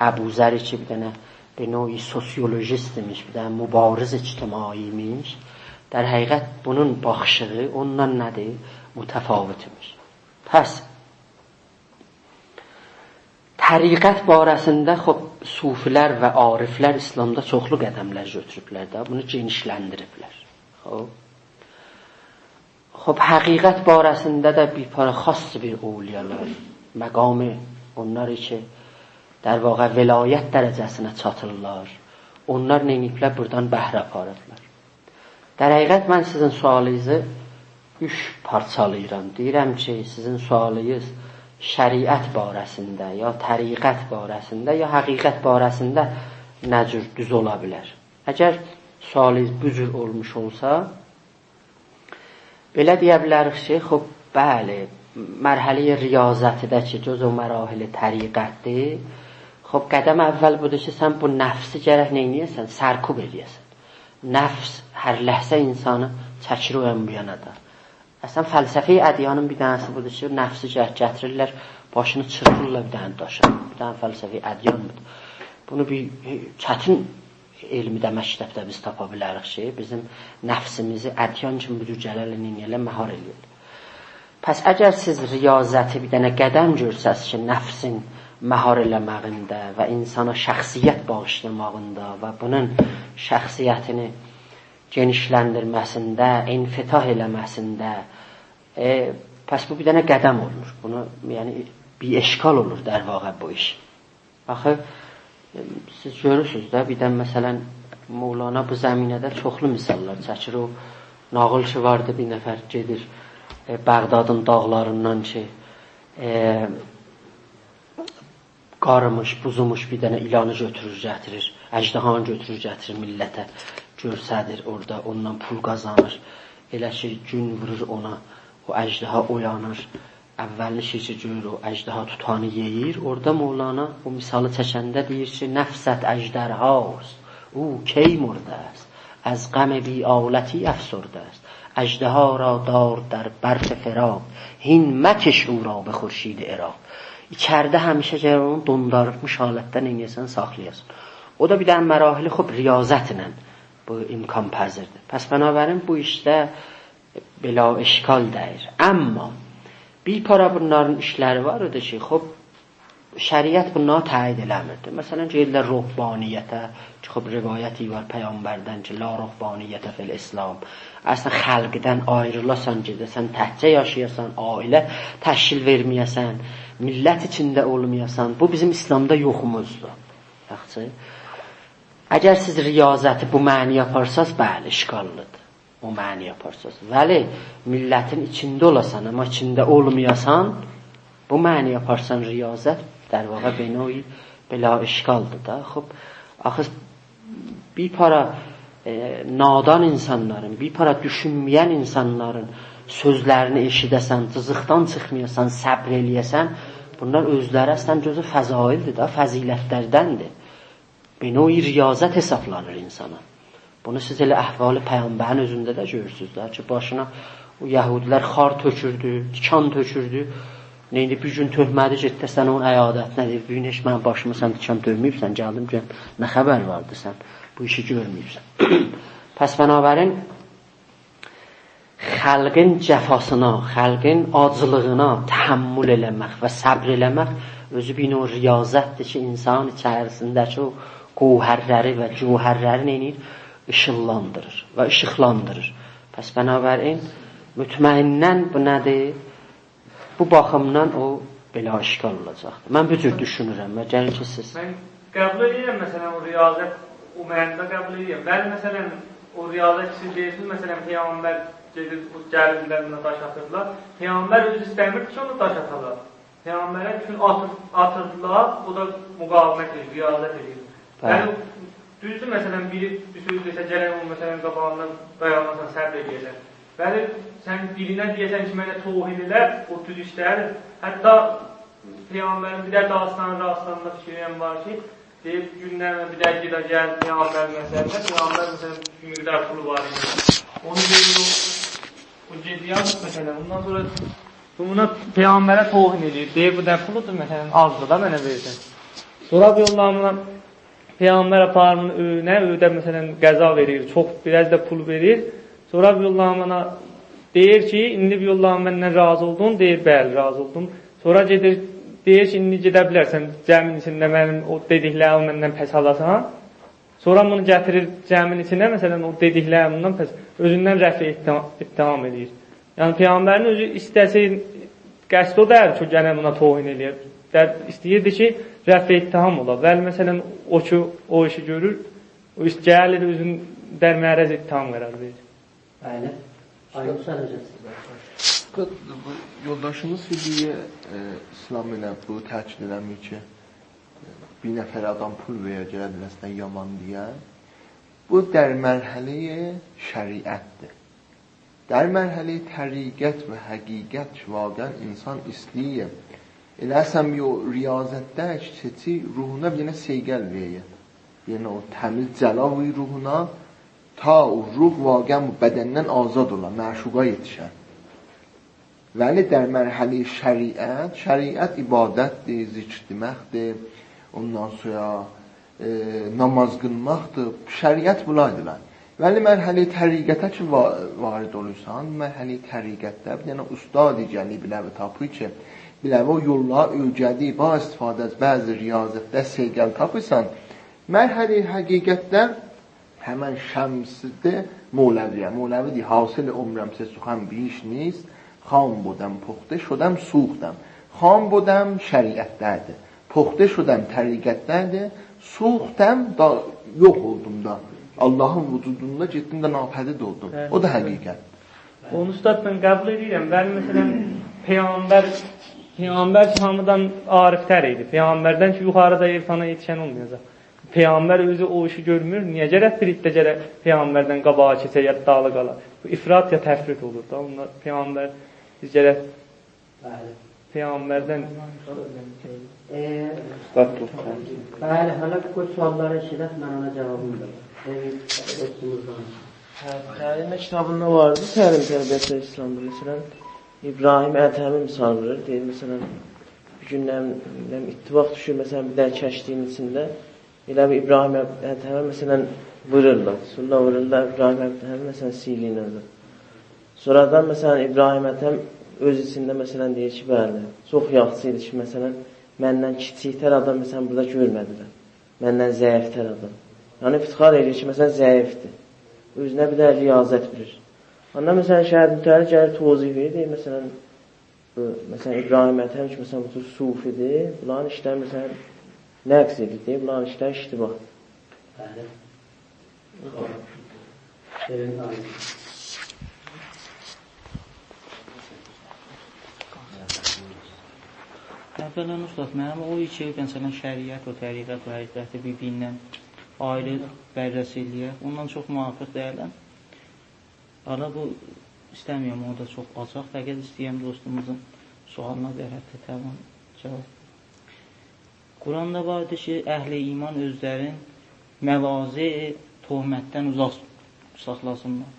[SPEAKER 1] Əbu Zəri ki, bir dənə bir növ sosyolojist demiş, bir dənə mübariz ictimaiymiş. در həqiqət bunun baxışığı ondan nədir? Mütəfavit imiş. Pəs təriqət barəsində sufilər və ariflər İslamda çoxlu qədəmlər götürüblər də, bunu genişləndiriblər. خب həqiqət barəsində də bir para xas bir evliyalar, məqamı onları ki, در واقع velayət dərəcəsinə çatırlar. Onlar nə ediblər? Buradan bəhrə aparırlar. در həqiqət mən sizin sualınızı 3 parçalayıram. Deyirəm ki, sizin sualınız şəriət barəsində, ya təriqət barəsində, ya həqiqət barəsində nə cür düz ola bilər. Əgər sualınız bu cür olmuş olsa, belə deyə bilərik ki, xub, bəli, mərhələ riyazətidə ki, cüz o mərahil təriqətdir. خب قدم اول بوده که sən bu nəfsi gərək neyniyəsən? Sərkub eləyəsən. Nəfs hər ləhsə insanı çəkir o ən bu yana da. Əslən, fəlsəfi ədyanın bir dənəsi budur ki, nəfsi gətirirlər, başını çırpırlar bir dənə daşa. Bir dənə fəlsəfi ədyan budur. Bunu bir çətin elmidə, məktəbdə biz tapa bilərik ki, bizim nəfsimizi ədyan kimi bir cələlə neyniyələr, məhar eləyir. Pəs əgər siz riyazəti bir dənə qədəm görsəz ki, nəfsin məhar eləməyində və insana şəxsiyyət bağışlamağında və bunun şəxsiyyətini genişləndirməsində, infitah eləməsində, pəs bu bir dənə qədəm olur. Bunu, yəni, bir eşkal olur der vaqa bu iş. Baxı, siz görürsünüz də, bir dən məsələn, Mevlana bu zəminədə çoxlu misallar çəkir. O nağıl ki vardı, bir nəfər gedir Bağdadın dağlarından ki, qarımış, buzumuş bir dənə ilanı götürür, gətirir, əjdahanı götürür, gətirir millətə, görsədir orada, ondan pul qazanır. Elə ki, gün vurur ona, o əjdaha oyanır, əvvəlini ki, görür, o əjdaha tutanı yeyir. Orada Mevlana o misalı çəkəndə deyir ki, nəfsət əjdərhast, o key murdə است, از غم بی آلتی افسرده است. اژدها را دار در برف فراق، هین مکش او را به خورشید عراق. İçəridə həmişə gəlir onu dondarılmış halətdə neyəsən saxlayasın. O da bir dənə mərahili xub riyazətlə bu imkan pəzirdir. Pəs bənabərin bu işdə belə işgal dəyir. Amma bir para bunların işləri var idi ki, xub şəriət bunları təyin eləmirdi. Məsələn, gəlirlər ruhbaniyyətə, ki, xub rivayəti var Peyğəmbərdən ki, la ruhbaniyyətə fil İslam. Əslən, xəlqdən ayrılasan, gedəsən, təhcə yaşayasan, ailə təşkil verməyəsən, millət içində olmayasan, bu bizim İslamda yoxumuzdur. Yaxşı. Əgər siz riyazəti bu məni yaparsaz, bəli, işqallıdır. O məni yaparsaz. Vəli, millətin içində olasan, amma içində olmayasan, bu məni yaparsan riyazət, در واقع به نوعی بلا اشکالdır da. Xub, axı bir para nadan insanların, bir para düşünməyən insanların sözlərini eşidəsən, cızıqdan çıxmayasan, səbr eləyəsən, bunlar özləri əslən gözü fəzaildir da, fəzilətlərdəndir. به نوعی riyazət hesablanır insana. Bunu siz elə əhval-ı Peyğəmbərin özündə də görürsünüz da, ki, başına o Yahudilər xar tökürdü, tikan tökürdü. Neydi, bir gün töhmədi getdə sən onun əyadətinə deyir, bir gün heç mənim başımı sən tikan töhməyibsən, gəldim ki, nə xəbər vardı sən, bu işi görməyibsən. Pəs bənabərin xəlqin cəfasına, xəlqin acılığına təhəmmül eləmək və səbr eləmək özü bir növ riyazətdir ki, insan içərisindəki o qovhərləri və cövhərləri neyir? Işıllandırır və işıqlandırır. Pəs bənabərin mütməinnən bu nədir? Bu baxımdan o belə işgal olacaqdır. Mən bu cür düşünürəm və gəlir ki, siz...
[SPEAKER 4] Mən qəbul edirəm, məsələn, o riyazət, o mənada qəbul edirəm. Bəli, məsələn, o riyazət siz deyirsiniz, məsələn, Peyğəmbər gedir, o gəlirlərlə daş atırdılar. Peyğəmbər öz istəmir ki, onu daş atarlar. Peyğəmbərə üçün atırdılar, o da müqavimət edir, riyazət edir. Bəli, düzdür, məsələn, bir söz desə, gələn o, məsələn, qabağından dayanmasan, səbr edəyəcək. Bəli, sən birinə deyəsən ki, mənə tohid elə, o düz işlər. Hətta Peyğəmbərin bir də dastanın rastlarında fikirləyən var ki, deyib, günlərlə bir də gedəcək Peyğəmbərin məsələndə, Peyğəmbər məsələn, bir qədər pulu var idi. Onu deyir, o gediyən məsələn, ondan sonra buna Peyğəmbərə tohid edir, deyib, bu da puludur, məsələn, azdır da mənə verəcək. Sonra bu yollarına Peyğəmbər aparımın öyünə, öydə məsələn, qəza verir, çox, biraz da pul verir. Sonra bu yollamana deyir ki, indi bu yollamana məndən razı oldun, deyir, bəli, razı oldum. Sonra gedir, deyir ki, indi gedə bilərsən, cəmin içində mənim o dediklərim məndən pəs alasan. Sonra bunu gətirir cəmin içində, məsələn, o dediklərimdən pəs, özündən rəfi ittiham edir. Yəni Peyğəmbərin özü istəsə qəsd o deyil ki, gələn buna toyin eləyir. İstəyirdi ki, rəf ittiham ola. Vəli məsələn o ki, o işi görür, o iş gəlir özün dərmərəz ittiham qərar verir.
[SPEAKER 1] Bəli. Ayıb sənəcəsin.
[SPEAKER 5] Yoldaşımız Fidiyə İslam ilə bu təkid eləmir ki, bir nəfər adam pul verəcək eləsinə yaman deyən. Bu در مرحله şəriətdir. در مرحله təriqət və həqiqət ki, vaqən insan istəyir. Eləsəm riyazətdə keçi ruhuna bir dənə seyqəl verir. Yəni o təmiz cəlavi ruhuna ta o ruh vaqən bu bədəndən azad ola, məşuqa yetişər. Vəli در مرحله şəriət, şəriət ibadətdir, zikr deməkdir, ondan sonra namaz qılmaqdır, şəriət bulaydılar. Vəli mərhəli təriqətə ki, varid olursan, mərhəli təriqətdə bir dənə ustadi gəli biləvi tapı ki, biləvi o yollar öyrədi, ba istifadə az, bəzi riyazətdə seyqəl tapırsan, mərhəli həqiqətdə həmən şəmsdə مولویه مولوی حاصل عمرم سه سخن بیش نیست خام بودم پخته شدم سوختم خام بودم şəriətdədir پخته şudam təriqətdədir suxtam da yox oldum da Allahın vücudunda getdim də napədid oldum. O da həqiqət.
[SPEAKER 4] Onu üstaddan qəbul edirəm. Mən məsələn Peyğəmbər hamıdan arifdər idi. Peyğəmbərdən ki, yuxarıda irfana yetişən olmayacaq. Peyğəmbər özü o işi görmür. Niyə gərək biritdə gərək Peyğəmbərdən qabağa keçə ya dağlı qala? Bu ifrat ya təfrit olur da. Onlar Peyğəmbər biz gərək Peyğəmbərdən
[SPEAKER 1] bəli, hələ bu sualları eşidək, mən ona cavabını verim.
[SPEAKER 6] Təlimə kitabında vardı, təlim tərbiyyəti İslamda. Məsələn, İbrahim Ədhəmi misal verir. Deyir, məsələn, bir gün ittifaq düşür, məsələn, bir dənə kəşliyin içində. Elə bir İbrahim Ədhəmi, məsələn, vururlar. Sonra vururlar, İbrahim Ədhəmi, məsələn, silinirdir. Sonradan, məsələn, İbrahim Ədhəm öz içində, məsələn, deyir ki, bəli, çox yaxşı idi ki, məsələn, məndən kiçiklər adam, məsələn, burada görmədilər. Məndən zəiflər adam. Yəni, iftixar edir ki, məsələn, zəifdir. Özünə bir də riyazət bilir. Ondan, məsələn, şəhər mütəli gəlir, tozih verir, deyir, məsələn, İbrahim Ədhəm ki, məsələn, bu tür sufidir, bunların işlər, məsələn, nəqs edir, deyir, bunların işlər iştibah.
[SPEAKER 1] Bəli.
[SPEAKER 7] Əvvələn ustad, mənim o iki, məsələn, şəriət və təriqət və həqiqəti bir-birindən ayrı bərrəs eləyək. Ondan çox müvafiq deyiləm. Ara bu, istəməyəm, o da çox açaq. Fəqət istəyəm dostumuzun sualına bərətdə təvan cavab. Quranda vardır ki, əhl-i iman özlərin məvazi tohmətdən uzaq saxlasınlar.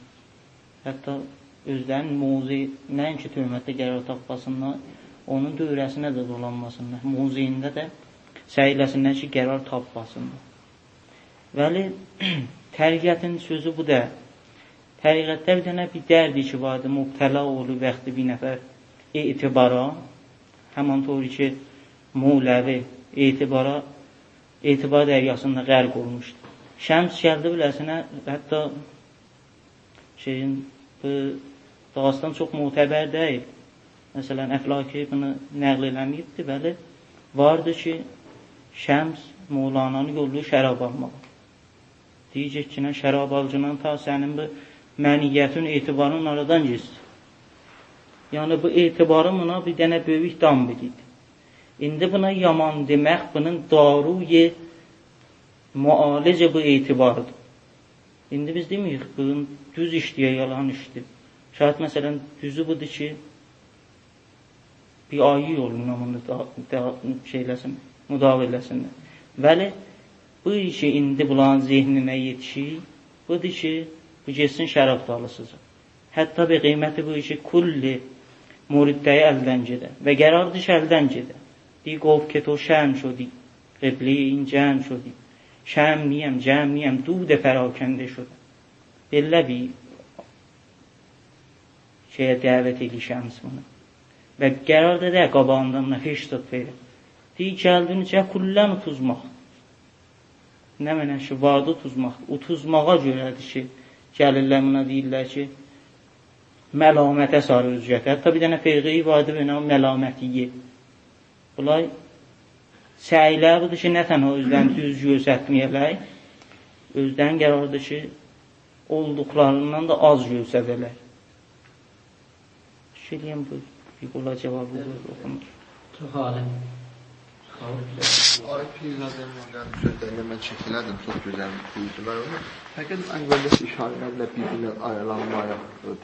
[SPEAKER 7] Hətta özlərinin muzi, nəinki töhmətdə qərar tapmasınlar, onun dövrəsinə də dolanmasınlar. Muzeyində də səyləsinlər ki, qərar tapmasınlar. Vəli, təriqətin sözü bu da. Təriqətdə bir dənə bir dərdi ki, vardır, mübtəla olur vəxti bir nəfər etibara, həman doğru ki, muləvi etibar dəryasında qərq olmuşdur. Şəms gəldi biləsinə, hətta bu dağıstan çox mütəbər deyil. Məsələn, əflaki bunu nəql eləməyibdir, bəli, vardır ki, Şəms Mevlananı yolluyor şərab almağa. Deyəcək ki, şərab alıcından ta sənin bu məniyyətin, etibarın aradan geçsin. Yəni, bu etibarın buna bir dənə böyük dam biliydi. İndi buna yaman demək, bunun daruye mualicə bu etibarıdır. İndi biz deməyik, bunun düz işləyə yalan işdir. Şayət məsələn, düzü budur ki, bir ayı yoluna bunu müdav eləsinlər. Vəli, bu işi indi bulan zehninə yetişir, budur ki, bu geçsin şərab dalısıca. Hətta bir qiyməti bu işi kulli muriddəyə əldən gedə və qərardır ki, əldən gedə. Deyir, qov ki, to şəm şodi, qibleyin cəm şodi, şəm niyəm, cəm niyəm, dudə fərakəndə şodi. Belə bir şeyə dəvət edir şəms bunu. Və qərarda da qabağından heç tut verir. Deyir, gəldiyinəcə kullən utuzmaq. Nə mənə ki, vardı utuzmaq. Utuzmağa görədir ki, gəlirlər buna deyirlər ki, məlamətə sarı rücət. Hətta bir dənə feyqi ibadə və məlamətiyyə. Bunlar səylər budur ki, nə tənə özdən düz görsətməyələr, özdən qərardır ki, olduqlarından da az görsədələr. Şiriyəm bu, bir qula cavabı oxunur.
[SPEAKER 1] Çox alim.
[SPEAKER 5] Arif Peyğəmbərlərin sözlərindən mən çəkilərdim, çox gözəl buyurdular onu. Fəqət əvvəldə işarələrlə bir-birinə ayrılanmaya,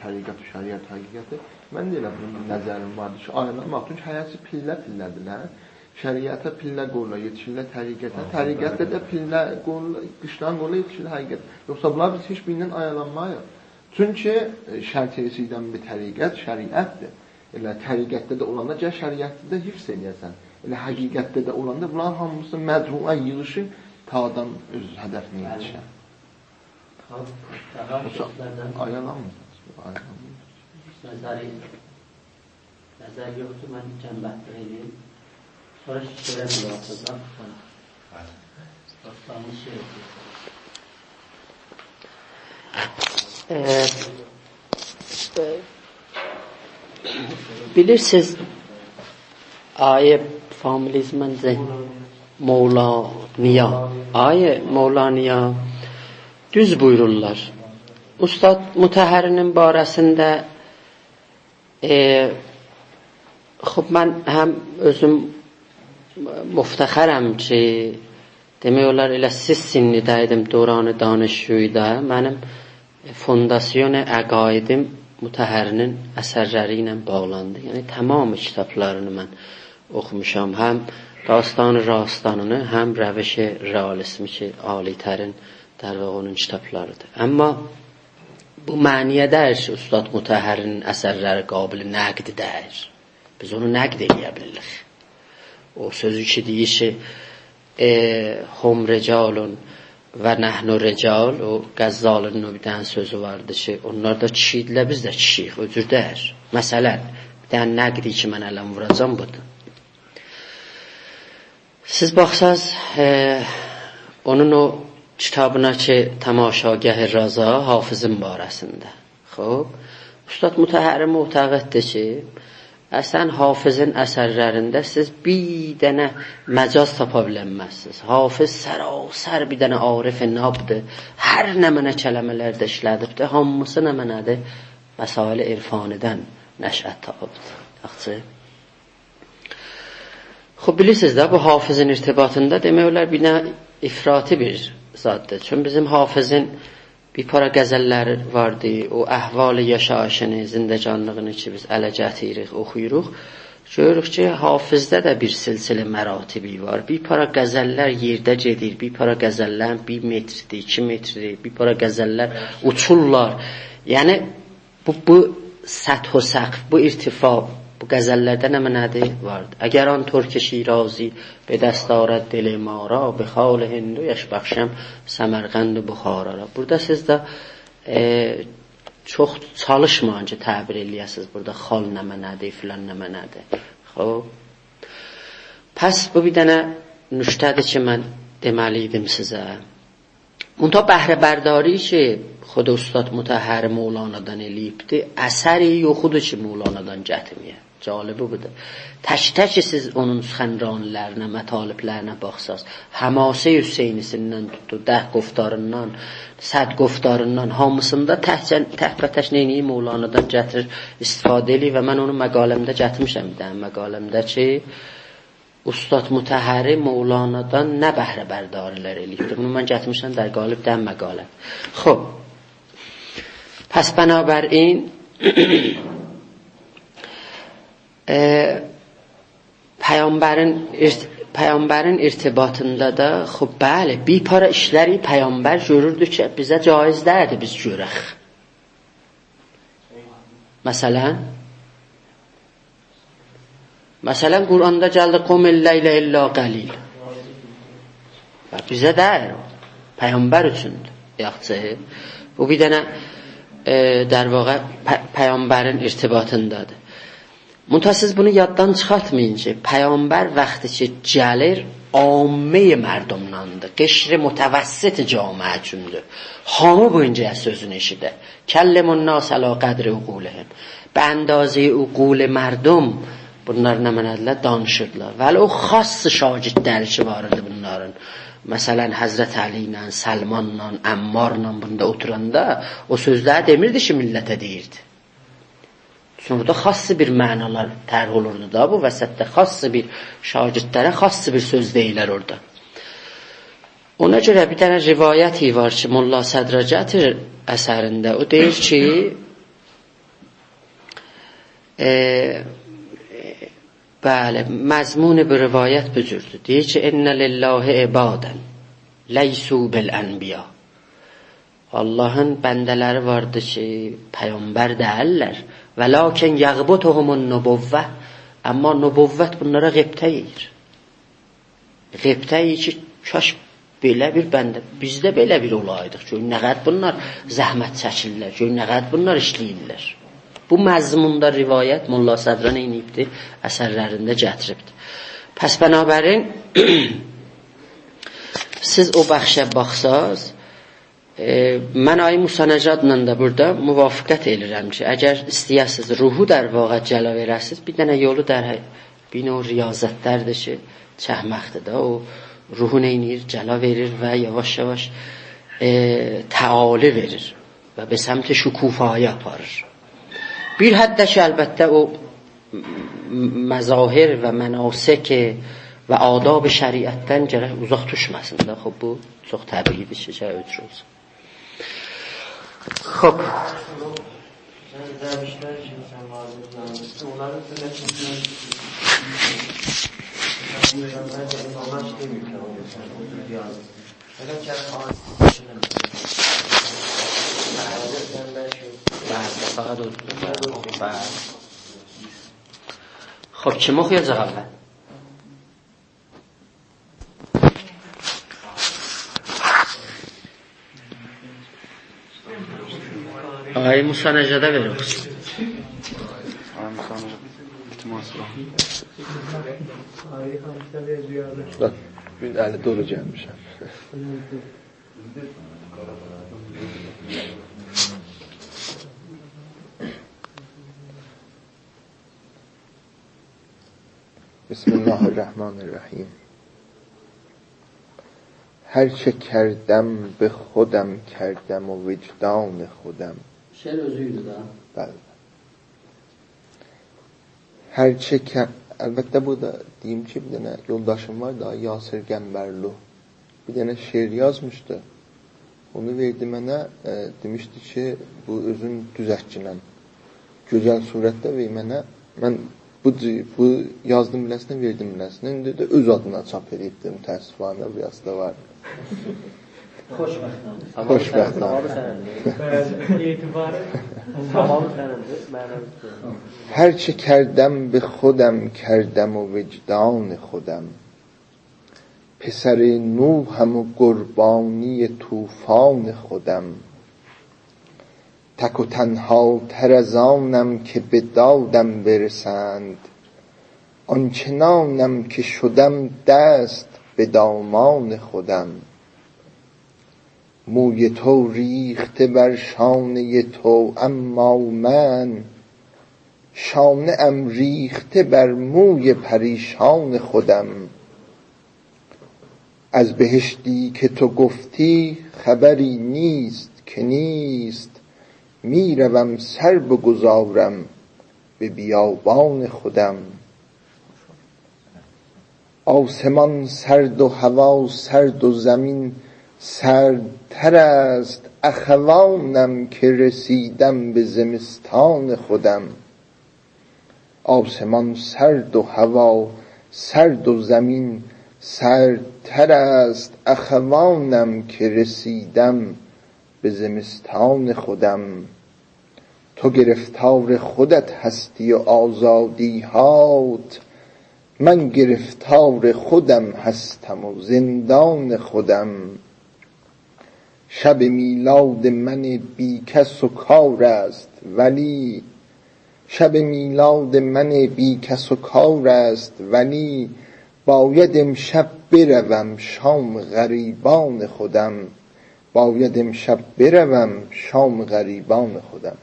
[SPEAKER 5] təriqət, şəriət, həqiqəti, mən də elə bunun nəzərim vardır ki, ayrılanmaq, çünki həyatı pillə-pillədirlər. Şəriətə pillə qoyula, yetişirlər təriqətə, təriqətdə də pillə qoyula, qışdan qoyula, yetişirlər həqiqət. Yoxsa bunlar biz heç birindən ayrılanmayıq. Çünki şərtiyəsindən bir təriqət, şəriətdir. Elə təriqətdə də olanda gəl şəriətdə də hifz eləyəsən. Elə həqiqətdə də olanda bunların hamısı məcmuə yığışı tadan öz hədəfinə yetişər. Ayrılanmır.
[SPEAKER 1] Nəzər yoxdur, mən cəmbətdir edeyim. Sonra şişirə mülasıdan dostlarını şey edir. Bilirsiniz, ayə familizməncə Mevlaniya, ayə Mevlaniya düz buyururlar. Ustad Mütəhhərinin barəsində xub mən həm özüm müftəxərəm ki, demək olar elə siz sinnidə idim döranı danışgüydə, mənim fondasyon əqaidim Mütəhhərinin əsərləri ilə bağlandı. Yəni tamamı kitablarını mən oxumuşam. Həm Dastan-ı Rastanını, həm Rəviş-i Realismi ki, Alitərin در واقع onun kitablarıdır. Amma bu məniyə deyir ki, Ustad Mütəhhərinin əsərləri qabil nəqddir. Biz onu nəqd edə bilirik. O sözü ki deyir ki, hum ricalun və nəhnu rical, o Qəzzalinin o bir dənə sözü vardı ki, onlar da kişidirlər, biz də kişiyik, o cür deyir. Məsələn, bir dənə nəqdi ki, mən ələm vuracam budur. Siz baxsaz, onun o kitabına ki, Təmaşagah-ı Raza, Hafizin barəsində. Xob, Ustad Mütəhhəri muhtəqiddir ki, əsən Hafizin əsərlərində siz bir dənə məcaz tapa bilənməzsiniz. Hafiz sərasər bir dənə arif-i nabdır. Hər nə mənə kələmələrdə işlədibdir. Hamısı nə mənədir? Məsail-i irfanidən nəşət tapıbdır. Yaxçı. Xob, bilirsiniz də, bu Hafizin irtibatında demək olar bir dənə ifrati bir zaddır. Çünki bizim Hafizin bir para qəzəlləri vardı, o əhval-ı yaşayışını, zindəcanlığını ki, biz ələ gətiririk, oxuyuruq. Görürük ki, Hafizdə də bir silsilə məratibi var. Bir para qəzəllər yerdə gedir, bir para qəzəllər 1 metrdir, 2 metrdir, bir para qəzəllər uçurlar. Yəni, bu səth-o səqf, bu irtifa, bu qəzəllərdə nə mənədir? Vardır. Əgər an Türk Şirazi به دست آرد دل ما را به خال هندویش بخشم Səmərqənd Buxarara. Burada siz də çox çalışmayın ki, təbir eləyəsiniz. Burada xal nə mənədir, filan nə mənədir. Xob. Pəs bu bir dənə nüştədir ki, mən deməli idim sizə. Munta bəhrəbərdari ki, xود Ustad Mütəhhəri Mevlana'dan eləyibdir, əsəri yoxudur ki, Mevlana'dan gətirməyə. Calibi budur. Tək-tək siz onun xənranlərinə, mətaliblərinə baxsaz, Həmasə Hüseynisindən tutdu, dəh qoftarından, səd qoftarından, hamısında təhbətəş neyini Mevlana'dan gətirir, istifadə eləyir və mən onu məqaləmdə gətirmişəm bir dənə məqaləmdə ki, Ustad Mütəhhəri Mevlana'dan nə bəhrəbərdarilər eləyibdir. Bunu mən gətirmişəm در qalib dən məqaləm. Xob, pəs bənabərin Peyğəmbərin irtibatında da xub bəli, bir para işləri Peyğəmbər görürdü ki, bizə caiz deyildi biz görək. Məsələn, Quranda gəldi qum illəylə illə qalil. Bizə deyil, Peyğəmbər üçündür. Yaxçı, bu bir dənə در واقع Peyğəmbərin irtibatındadır. Müntəsiz bunu yaddan çıxartmayın ki, Peyğəmbər vaxtı ki gəlir, amme mərdumlandır. Qişri mütəvəssit cəmiə üçündür. Hamı boyunca sözünü eşidir. Kəllimun nas əla qədri uqulihim. Bə əndazə uqul mərdum bunlar nə mənədirlər? Danışırlar. Vəli o xas şagirdləri ki var idi bunların. Məsələn, Həzrət Ali ilə, Səlmanla, Əmmarla bunda oturanda o sözləri demirdi ki, millətə deyirdi. Sonra da xassı bir mənalar tərh olurdu da bu vəsətdə. Xassı bir şagirdlərə xassı bir söz deyilər orada. Ona görə bir dənə rivayəti var ki, Molla Sədra gətir əsərində. O deyir ki, bəli, məzmun bir rivayət bu cürdür. Deyir ki, İnnə lillahi ibadən leysu bil ənbiya. Allahın bəndələri vardır ki, peyğəmbər deyirlər. Və lakin yəğbutuhumun nübuvvə. Amma nübuvvət bunlara qibtə yiyir. Qibtə yiyir ki, kaş belə bir bəndə, bizdə belə bir olaydıq. Gör, nə qəd bunlar zəhmət çəkirlər, gör, nə qəd bunlar işləyirlər. Bu məzmunda rivayət Molla Sədra neyniyibdir? Əsərlərində gətiribdir. Pəs bənabərin, siz o bəxşə baxsaz, mən ayı müsanəcadla da burada müvafiqət edirəm ki, əgər istəyəsiz ruhu در vaqa cəla verəsiz, bir dənə yolu bir o riyazətlərdir ki, çəhməkdir da, o ruhu neynir, cəla verir və yavaş-yavaş təali verir və به سمت şükufaya aparır. Bir həddə ki, əlbəttə o məzahir və mənasik və adab şəriətdən gərək uzaq düşməsin də. Xub, bu çox təbiidir ki, ötür olsun. Xub.
[SPEAKER 6] Dərvişlər kimi sən vazifləmişsin, onların sizə çıxmıyor. Məncə, insanlar işləməyirlər o yüzden, o cür yazır. Məgər gələn
[SPEAKER 1] فقط خب چه مخیزه اول آقای مسانجده بروخست
[SPEAKER 5] bir əli dolu gəlmişəm. Bismillahirrahmanirrahim. هر چه کردم به خودم کردم و وجدان خودم.
[SPEAKER 1] شعر özüydü da.
[SPEAKER 5] Bəli. Hər çə əlbəttə bu da deyim ki, bir dənə yoldaşım var da, Yasir Qəmbərlu. Bir dənə şeir yazmışdı. Onu verdi mənə, demişdi ki, bu özün düzəltginəm. Gözəl surətdə və mənə, mən bu yazdım biləsinə, verdim biləsinə. İndi də öz adına çap edibdim, təəssüfanə bu yazda var.
[SPEAKER 1] Xoşbəxtəm.
[SPEAKER 5] Xoşbəxtəm. هر چه کردم به خودم کردم و وجدان خودم پسر نوحم و قربانی طوفان خودم تک و تنها تر از آنم که به دادم برسند آنچنانم که شدم دست به دامان خودم موی تو ریخته بر شانه تو اما من شانه ام ریخته بر موی پریشان خودم از بهشتی که تو گفتی خبری نیست که نیست میروم سر بگذارم به بیابان خودم آسمان سرد و هوا سرد و زمین سردتر است اخوانم که رسیدم به زمستان خودم آسمان سرد و هوا سرد و زمین سردتر است اخوانم که رسیدم به زمستان خودم تو گرفتار خودت هستی و آزادی هات من گرفتار خودم هستم و زندان خودم شب میلاد من بی کس و کار است ولی شب میلاد من بی کس و کار است، ولی باید امشب بروم شام غریبان خودم، باید امشب بروم شام غریبان خودم.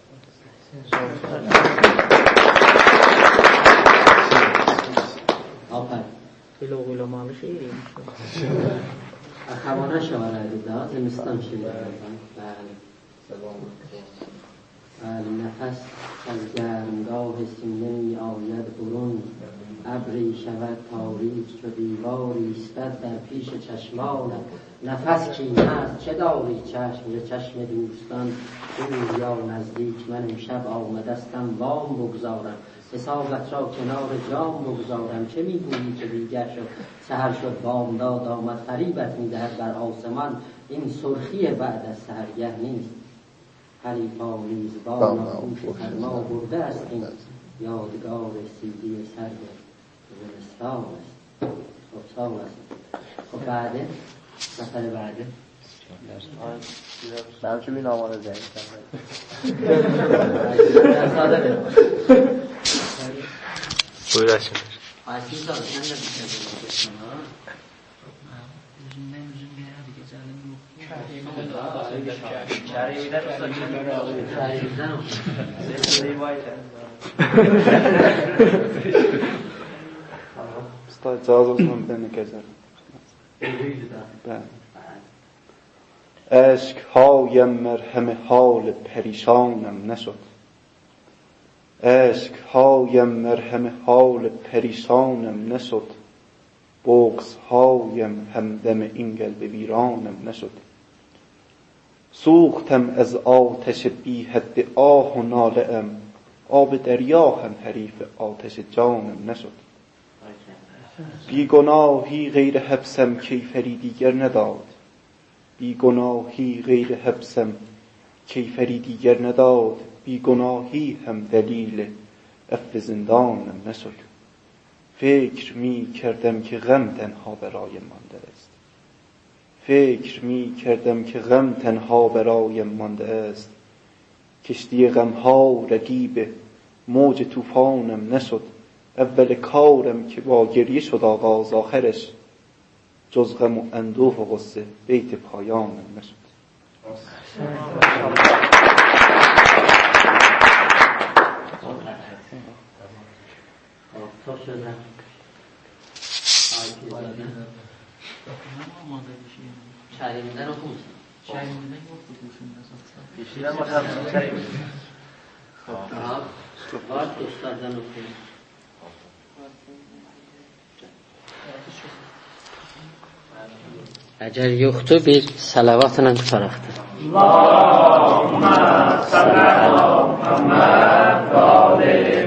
[SPEAKER 7] خیلی اوغلamalı şiiriymiş.
[SPEAKER 1] اخوانه شماره داد زمستان شده نفس از گرمگاه سینه می آید برون، ابری شود تاریک چو دیواری ایستد در پیش چشمانم. نفس چین است چه داری چشم ز چشم دوستان، دور یا نزدیک من امشب آمدستم وام بگذارم، حسابت را کنار جام بگذارم. چه میگویی که دیگر شد سحر شد بامداد آمد، فریبت میدهد بر آسمان این سرخی بعد از سحرگه نیست. حریفا میزبان آغوش فرما برده است، این یادگار سیدی سرد زمستان است. خب سال است. خب بعده نفر بعده
[SPEAKER 6] من چه بین آمانه زنگ
[SPEAKER 2] Buyur Aşkın.
[SPEAKER 1] Ayşe sağ sen de bir şey söyleyeceksin ha.
[SPEAKER 7] Yüzünden yüzün bir yere geçelim yok.
[SPEAKER 1] Şairden olsun.
[SPEAKER 3] Usta icazə olsun ben də gəzərəm.
[SPEAKER 1] Eylül'dü da.
[SPEAKER 3] Bəli. اشک‌هایم مرهم حال پریشانم نشد، اشک‌هایم مرهم حال پریشانم نشد، بغض‌هایم همدم این قلب ویرانم نشد. سوختم از آتش بی حد آه و ناله ام، آب دریا هم حریف آتش جانم نشد. بیگناهی غیر حبسم کیفری دیگر نداد، بیگناهی غیر حبسم کیفری دیگر نداد، بیگناهی هم دلیل عفو زندانم نشد. فکر می کردم که غم تنها برای مانده است، فکر می کردم که غم تنها برای مانده است، کشتی غمها رقیب موج طوفانم نشد. اول کارم که با گریه شد آغاز، آخرش جز غم و اندوه و غصه بیت پایانم نشد.
[SPEAKER 1] Çok şöyle. Şairimden okur musun?
[SPEAKER 7] Şairimden yoktu kurşunda zaten.
[SPEAKER 2] Yeşilden bakalım.
[SPEAKER 1] Var dostlardan okuyun. Əgər yoxdur, bir salavatla tutaraqdır.
[SPEAKER 4] Allahumma salli ala Muhammad və alayhi